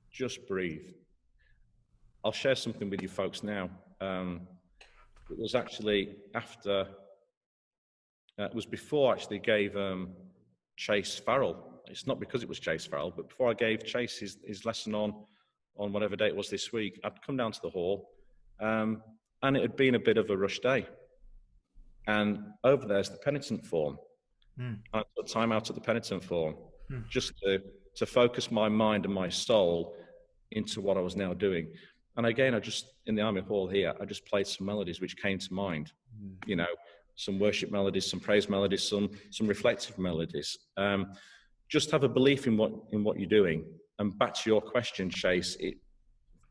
just breathe. I'll share something with you folks now. It was actually after, it was before I actually gave Chase Farrell. It's not because it was Chase Farrell, but before I gave Chase his lesson on whatever day it was this week, I'd come down to the hall, and it had been a bit of a rush day. And over there's the penitent form. I took time out at the penitent form just to focus my mind and my soul into what I was now doing. And again, in the Army Hall here, I just played some melodies which came to mind. You know, some worship melodies, some praise melodies, some reflective melodies. Just have a belief in what you're doing. And back to your question, Chase,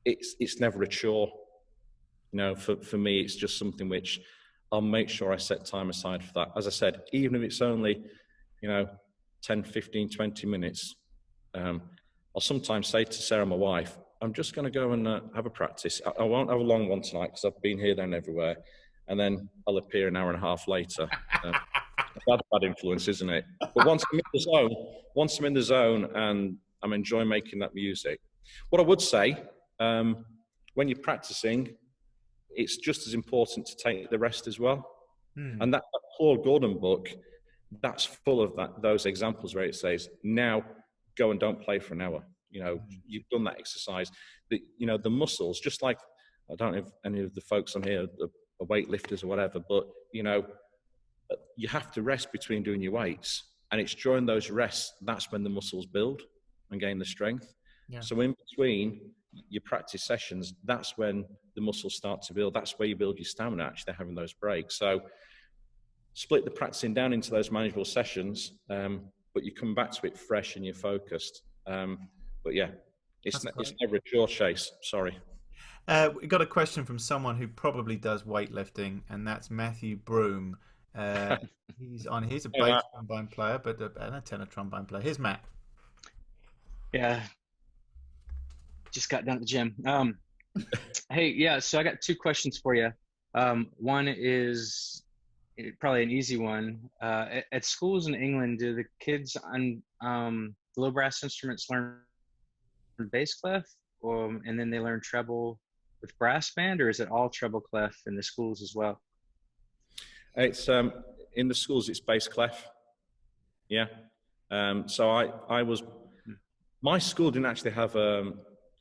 it's never a chore. You know, for me, it's just something which I'll make sure I set time aside for that. As I said, even if it's only, 10, 15, 20 minutes, I'll sometimes say to Sarah, my wife, I'm just going to go and have a practice. I won't have a long one tonight because I've been here, there and everywhere. And then I'll appear an hour and a half later. Bad influence, isn't it? But once I'm in the zone and I'm enjoying making that music. What I would say, when you're practicing, it's just as important to take the rest as well. And that Paul Gordon book, that's full of those examples where it says, now go and don't play for an hour. You've done that exercise. The muscles, just like, I don't know if any of the folks on here are weightlifters or whatever, but, you have to rest between doing your weights. And it's during those rests, that's when the muscles build and gain the strength. Yeah. So in between your practice sessions, that's when the muscles start to build. That's where you build your stamina, actually, having those breaks. So split the practicing down into those manageable sessions, but you come back to it fresh and you're focused. But yeah, it's never a chore, Chase. Sorry. We got a question from someone who probably does weightlifting, and that's Matthew Broom. He's a bass trombone player, but a tenor trombone player. Here's Matt. Yeah, just got down at the gym. Hey, yeah, so I got two questions for you. One is probably an easy one. At schools in England, do the kids on low brass instruments learn bass clef, and then they learn treble with brass band, or is it all treble clef in the schools as well? It's in the schools, it's bass clef. Yeah. So my school didn't actually have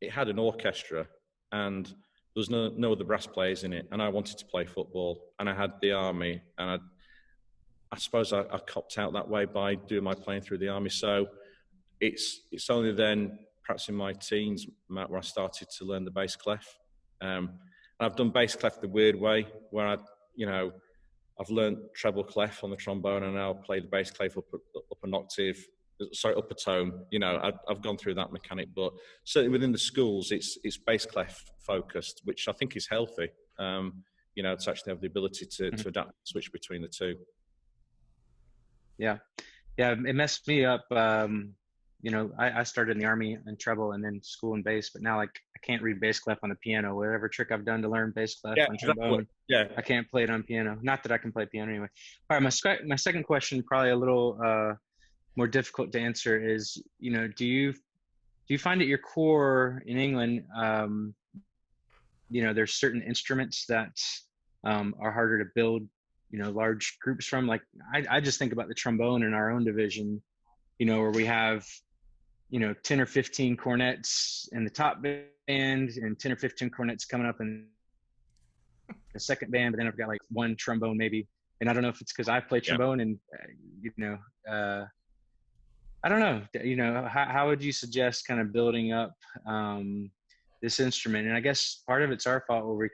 it had an orchestra, and there was no other brass players in it, and I wanted to play football, and I had the army, and I suppose I copped out that way by doing my playing through the army. So it's only then perhaps in my teens, Matt, where I started to learn the bass clef. And I've done bass clef the weird way, where I've learned treble clef on the trombone, and now play the bass clef up an octave, up a tone. I've gone through that mechanic, but certainly within the schools, it's bass clef focused, which I think is healthy. To actually have the ability to adapt, switch between the two. Yeah, it messed me up. I started in the Army in treble and then school and bass, but now like I can't read bass clef on the piano. Whatever trick I've done to learn bass clef on trombone, I can't play it on piano. Not that I can play piano anyway. All right, my second question, probably a little more difficult to answer, is do you find at your core in England, there's certain instruments that are harder to build large groups from? Like I just think about the trombone in our own division, where we have 10 or 15 cornets in the top band and 10 or 15 cornets coming up in the second band, but then I've got like one trombone maybe. And I don't know if it's because I play trombone and I don't know, how would you suggest kind of building up this instrument? And I guess part of it's our fault, where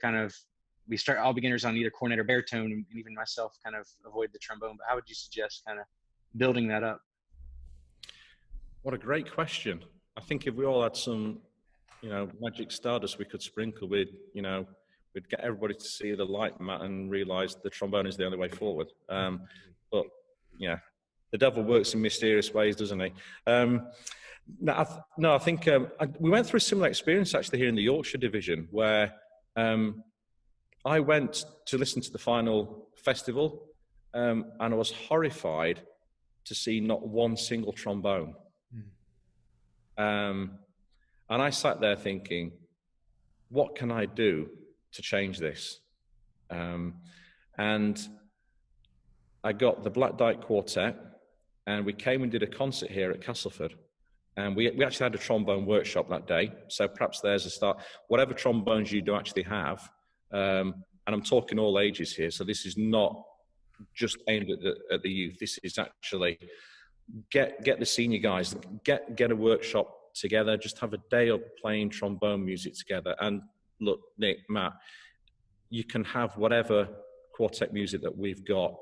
we start all beginners on either cornet or baritone, and even myself kind of avoid the trombone. But how would you suggest kind of building that up? What a great question. I think if we all had some, magic stardust we could sprinkle with, we'd get everybody to see the light, Matt, and realize the trombone is the only way forward. But the devil works in mysterious ways, doesn't he? I think we went through a similar experience actually here in the Yorkshire division, where I went to listen to the final festival, and I was horrified to see not one single trombone. And I sat there thinking, what can I do to change this? And I got the Black Dyke Quartet, and we came and did a concert here at Castleford. And we actually had a trombone workshop that day. So perhaps there's a start. Whatever trombones you do actually have, and I'm talking all ages here, so this is not just aimed at the youth. This is actually get the senior guys, get a workshop together, just have a day of playing trombone music together. And look, Nick, Matt, you can have whatever quartet music that we've got,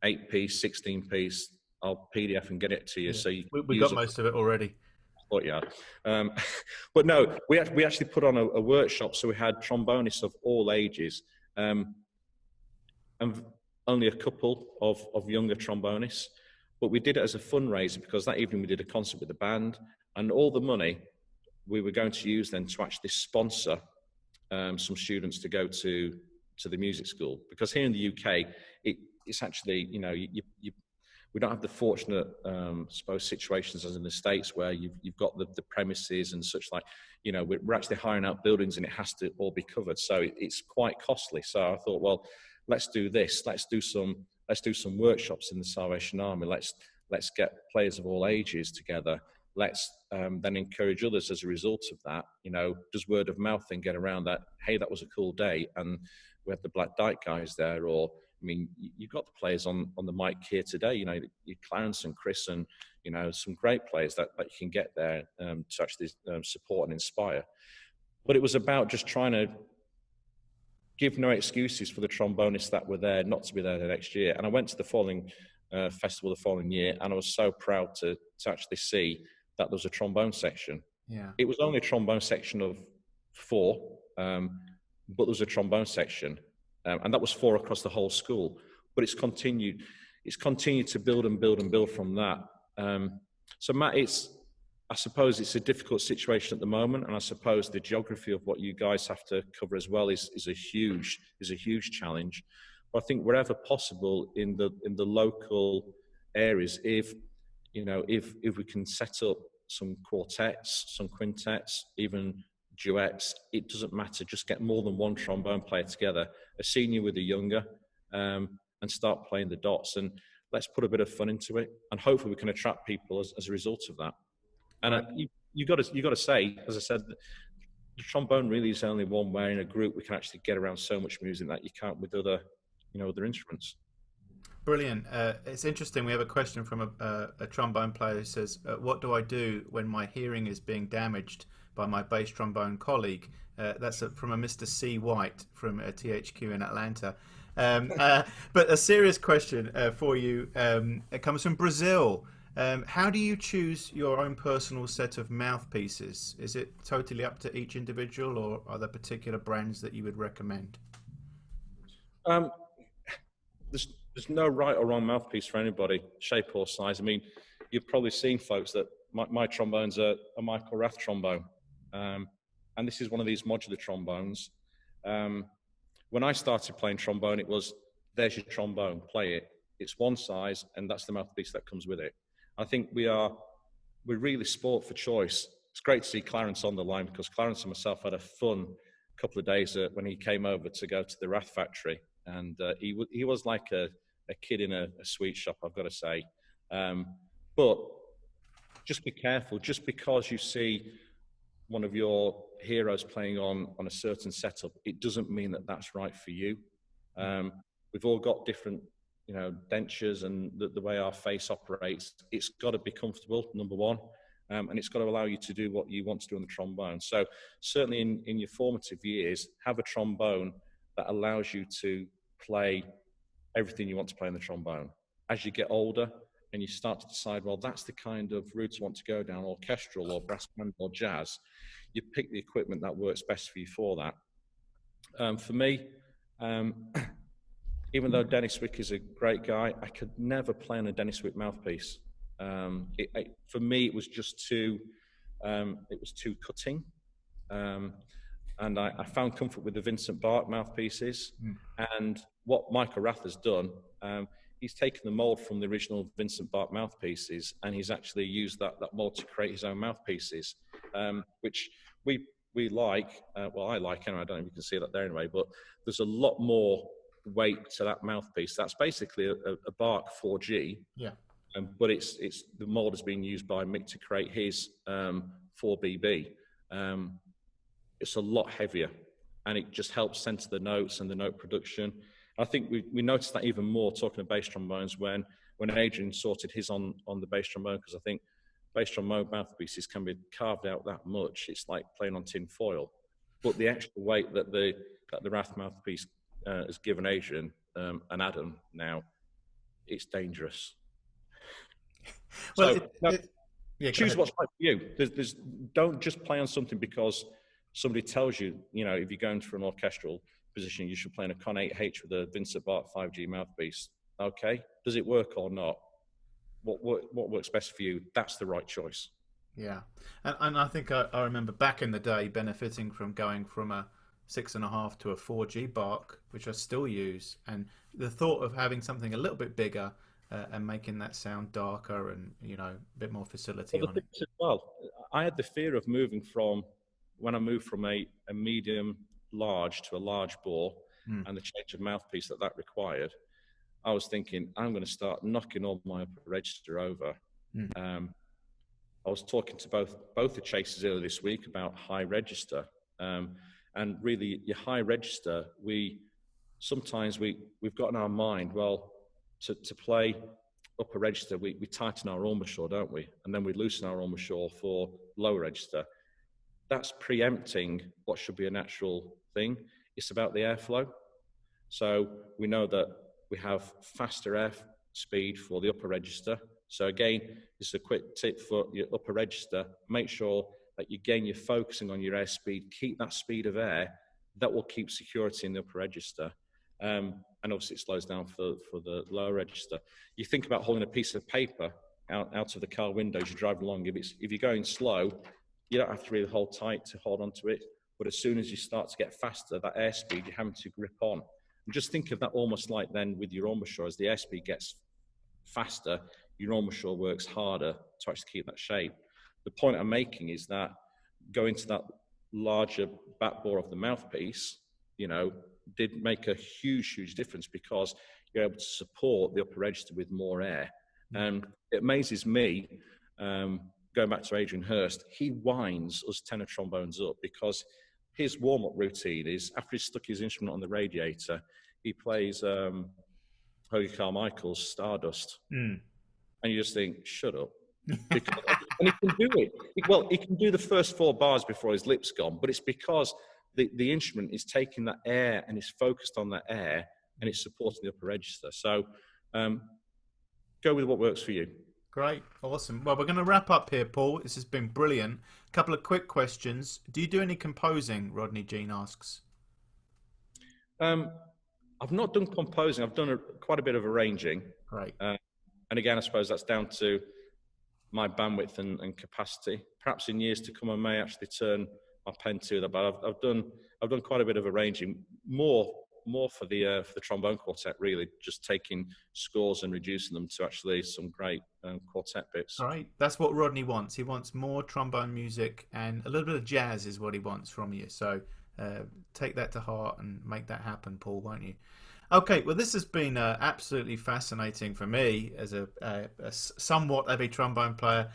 8-piece, 16-piece. I'll PDF and get it to you. So we got most of it already. But but no, we actually put on a workshop, so we had trombonists of all ages, and only a couple of younger trombonists. But we did it as a fundraiser, because that evening we did a concert with the band, and all the money we were going to use then to actually sponsor some students to go to the music school. Because here in the UK, it's actually, we don't have the fortunate, suppose, situations as in the States, where you've got the premises and such like. We're actually hiring out buildings, and it has to all be covered. So it's quite costly. So I thought, well, let's do this. Let's do some workshops in the Salvation Army. Let's get players of all ages together. Let's then encourage others as a result of that. Does word of mouth then get around that? Hey, that was a cool day, and we had the Black Dyke guys there, or you've got the players on the mic here today, your Clarence and Chris, and, some great players that you can get there to actually support and inspire. But it was about just trying to give no excuses for the trombonists that were there not to be there the next year. And I went to the following festival the following year, and I was so proud to actually see that there was a trombone section. Yeah. It was only a trombone section of 4, but there was a trombone section. And that was 4 across the whole school, but it's continued to build and build and build from that. So Matt, I suppose it's a difficult situation at the moment, and I suppose the geography of what you guys have to cover as well is a huge challenge. But I think wherever possible in the local areas, if we can set up some quartets, some quintets, even duets, it doesn't matter, just get more than one trombone player together, a senior with a younger, and start playing the dots, and let's put a bit of fun into it, and hopefully we can attract people as a result of that. And right. you got to say, as I said, the trombone really is only one where in a group we can actually get around so much music that you can't with other instruments. Brilliant. It's interesting. We have a question from a trombone player who says, "What do I do when my hearing is being damaged by my bass trombone colleague?" That's from a Mr. C. White from THQ in Atlanta. But a serious question for you. It comes from Brazil. How do you choose your own personal set of mouthpieces? Is it totally up to each individual, or are there particular brands that you would recommend? Um, there's no right or wrong mouthpiece for anybody, shape or size. I mean, you've probably seen folks that my trombone's a Michael Rath trombone, and this is one of these modular trombones. When I started playing trombone, it was, there's your trombone, play it. It's one size, and that's the mouthpiece that comes with it. I think we're really sport for choice. It's great to see Clarence on the line, because Clarence and myself had a fun couple of days when he came over to go to the Rath factory, and he was like a kid in a sweet shop, I've got to say. But just be careful. Just because you see one of your heroes playing on a certain setup, it doesn't mean that that's right for you. We've all got different, dentures and the way our face operates. It's got to be comfortable, number one, and it's got to allow you to do what you want to do on the trombone. So certainly in your formative years, have a trombone that allows you to play everything you want to play on the trombone. As you get older and you start to decide, well, that's the kind of route I want to go down, orchestral or brass band or jazz, you pick the equipment that works best for you for that. For me, even though Dennis Wick is a great guy, I could never play on a Dennis Wick mouthpiece. For me, it was just too cutting. And I found comfort with the Vincent Bart mouthpieces. And what Michael Rath has done, he's taken the mold from the original Vincent Bart mouthpieces, and he's actually used that mold to create his own mouthpieces, which we like. Well, I like, and I don't know if you can see that there anyway, but there's a lot more weight to that mouthpiece. That's basically a Bach 4G. Yeah. But it's the mold has been used by Mick to create his 4BB. It's a lot heavier, and it just helps center the notes and the note production. I think we noticed that even more talking of bass trombones when Adrian sorted his on the bass trombone, because I think bass trombone mouthpieces can be carved out that much. It's like playing on tin foil. But the extra weight that the Rath mouthpiece has given Adrian and Adam now, it's dangerous. Well, so, choose what's right for you. Don't just play on something because somebody tells you, if you're going for an orchestral position, you should play in a Con 8H with a Vincent Bart 5G mouthpiece. Okay, does it work or not? What works best for you? That's the right choice. Yeah, and I think I remember back in the day benefiting from going from a 6.5 to a 4G Bach, which I still use, and the thought of having something a little bit bigger and making that sound darker and a bit more facility on it. Well, I had the fear of moving from when I moved from a medium large to a large bore and the change of mouthpiece that required. I was thinking, I'm going to start knocking all my upper register over. I was talking to both the chasers earlier this week about high register, and really your high register, sometimes we've got in our mind, well, to play upper register, we tighten our embouchure, don't we? And then we loosen our embouchure for lower register. That's preempting what should be a natural thing. It's about the airflow. So we know that we have faster air speed for the upper register. So again, this is a quick tip for your upper register. Make sure that you're focusing on your air speed. Keep that speed of air. That will keep security in the upper register. And obviously it slows down for the lower register. You think about holding a piece of paper out of the car window as you're driving along. If you're going slow, you don't have to really hold tight to hold onto it. But as soon as you start to get faster, that airspeed, you're having to grip on. And just think of that almost like then with your embouchure, as the airspeed gets faster, your embouchure works harder to actually keep that shape. The point I'm making is that going to that larger back bore of the mouthpiece, did make a huge difference, because you're able to support the upper register with more air. And it amazes me, going back to Adrian Hurst, he winds us tenor trombones up, because his warm-up routine is, after he's stuck his instrument on the radiator, he plays Hoagy Carmichael's Stardust. Mm. And you just think, shut up. Because, and he can do it. Well, he can do the first 4 bars before his lip's gone, but it's because the instrument is taking that air and is focused on that air and it's supporting the upper register. So go with what works for you. Great. Awesome. Well, we're going to wrap up here, Paul. This has been brilliant. A couple of quick questions. Do you do any composing, Rodney Jean asks? I've not done composing. I've done quite a bit of arranging. Great. And again, I suppose that's down to my bandwidth and capacity. Perhaps in years to come, I may actually turn my pen to that. But I've done quite a bit of arranging, more for the trombone quartet. Really, just taking scores and reducing them to actually some great quartet bits. Right, that's what Rodney wants. He wants more trombone music and a little bit of jazz is what he wants from you. So take that to heart and make that happen, Paul, won't you? Okay, well, this has been absolutely fascinating for me as a somewhat of a trombone player.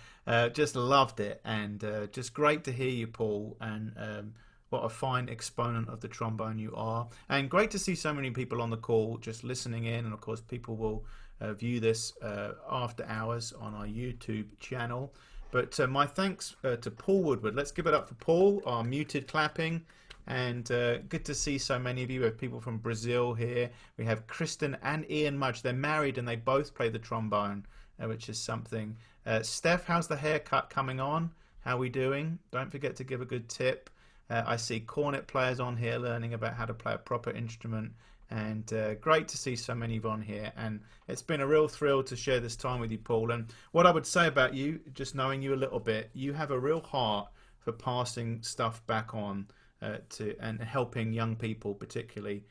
Just loved it, and just great to hear you, Paul, and what a fine exponent of the trombone you are. And great to see so many people on the call just listening in, and of course people will view this after hours on our YouTube channel. But my thanks to Paul Woodward. Let's give it up for Paul, our muted clapping. And good to see so many of you. We have people from Brazil here. We have Kristen and Ian Mudge. They're married and they both play the trombone, which is something. Steph, how's the haircut coming on? How are we doing? Don't forget to give a good tip. I see cornet players on here learning about how to play a proper instrument. And great to see so many of you on here. And it's been a real thrill to share this time with you, Paul. And what I would say about you, just knowing you a little bit, you have a real heart for passing stuff back on and helping young people, particularly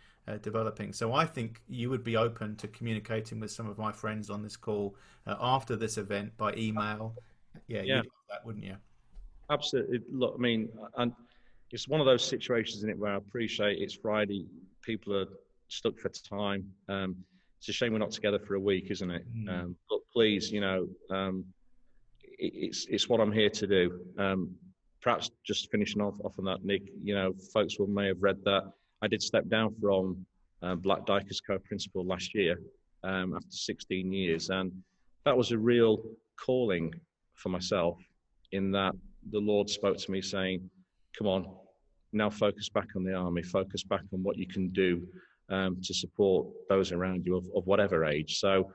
developing. So I think you would be open to communicating with some of my friends on this call after this event by email. Yeah. You'd love that, wouldn't you? Absolutely. Look, I mean, and it's one of those situations in it where I appreciate it's Friday, people are stuck for time. It's a shame we're not together for a week, isn't it? But please, it's what I'm here to do. Perhaps just finishing off on that, Nick, folks may have read that I did step down from Black Dyke as co-principal last year after 16 years. And that was a real calling for myself in that the Lord spoke to me saying, come on, now focus back on the army, focus back on what you can do to support those around you of whatever age. So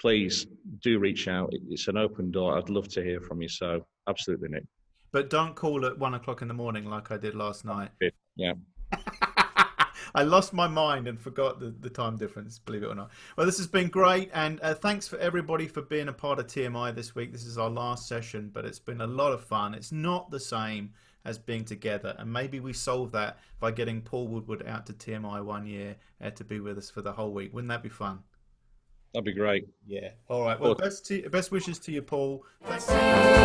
please do reach out. It's an open door. I'd love to hear from you. So absolutely, Nick. But don't call at 1 o'clock in the morning like I did last night. Yeah. I lost my mind and forgot the time difference, believe it or not. Well, this has been great. And thanks for everybody for being a part of TMI this week. This is our last session, but it's been a lot of fun. It's not the same as being together. And maybe we solve that by getting Paul Woodward out to TMI 1 year to be with us for the whole week. Wouldn't that be fun? That'd be great. Yeah. All right. Well, best wishes to you, Paul. Thanks.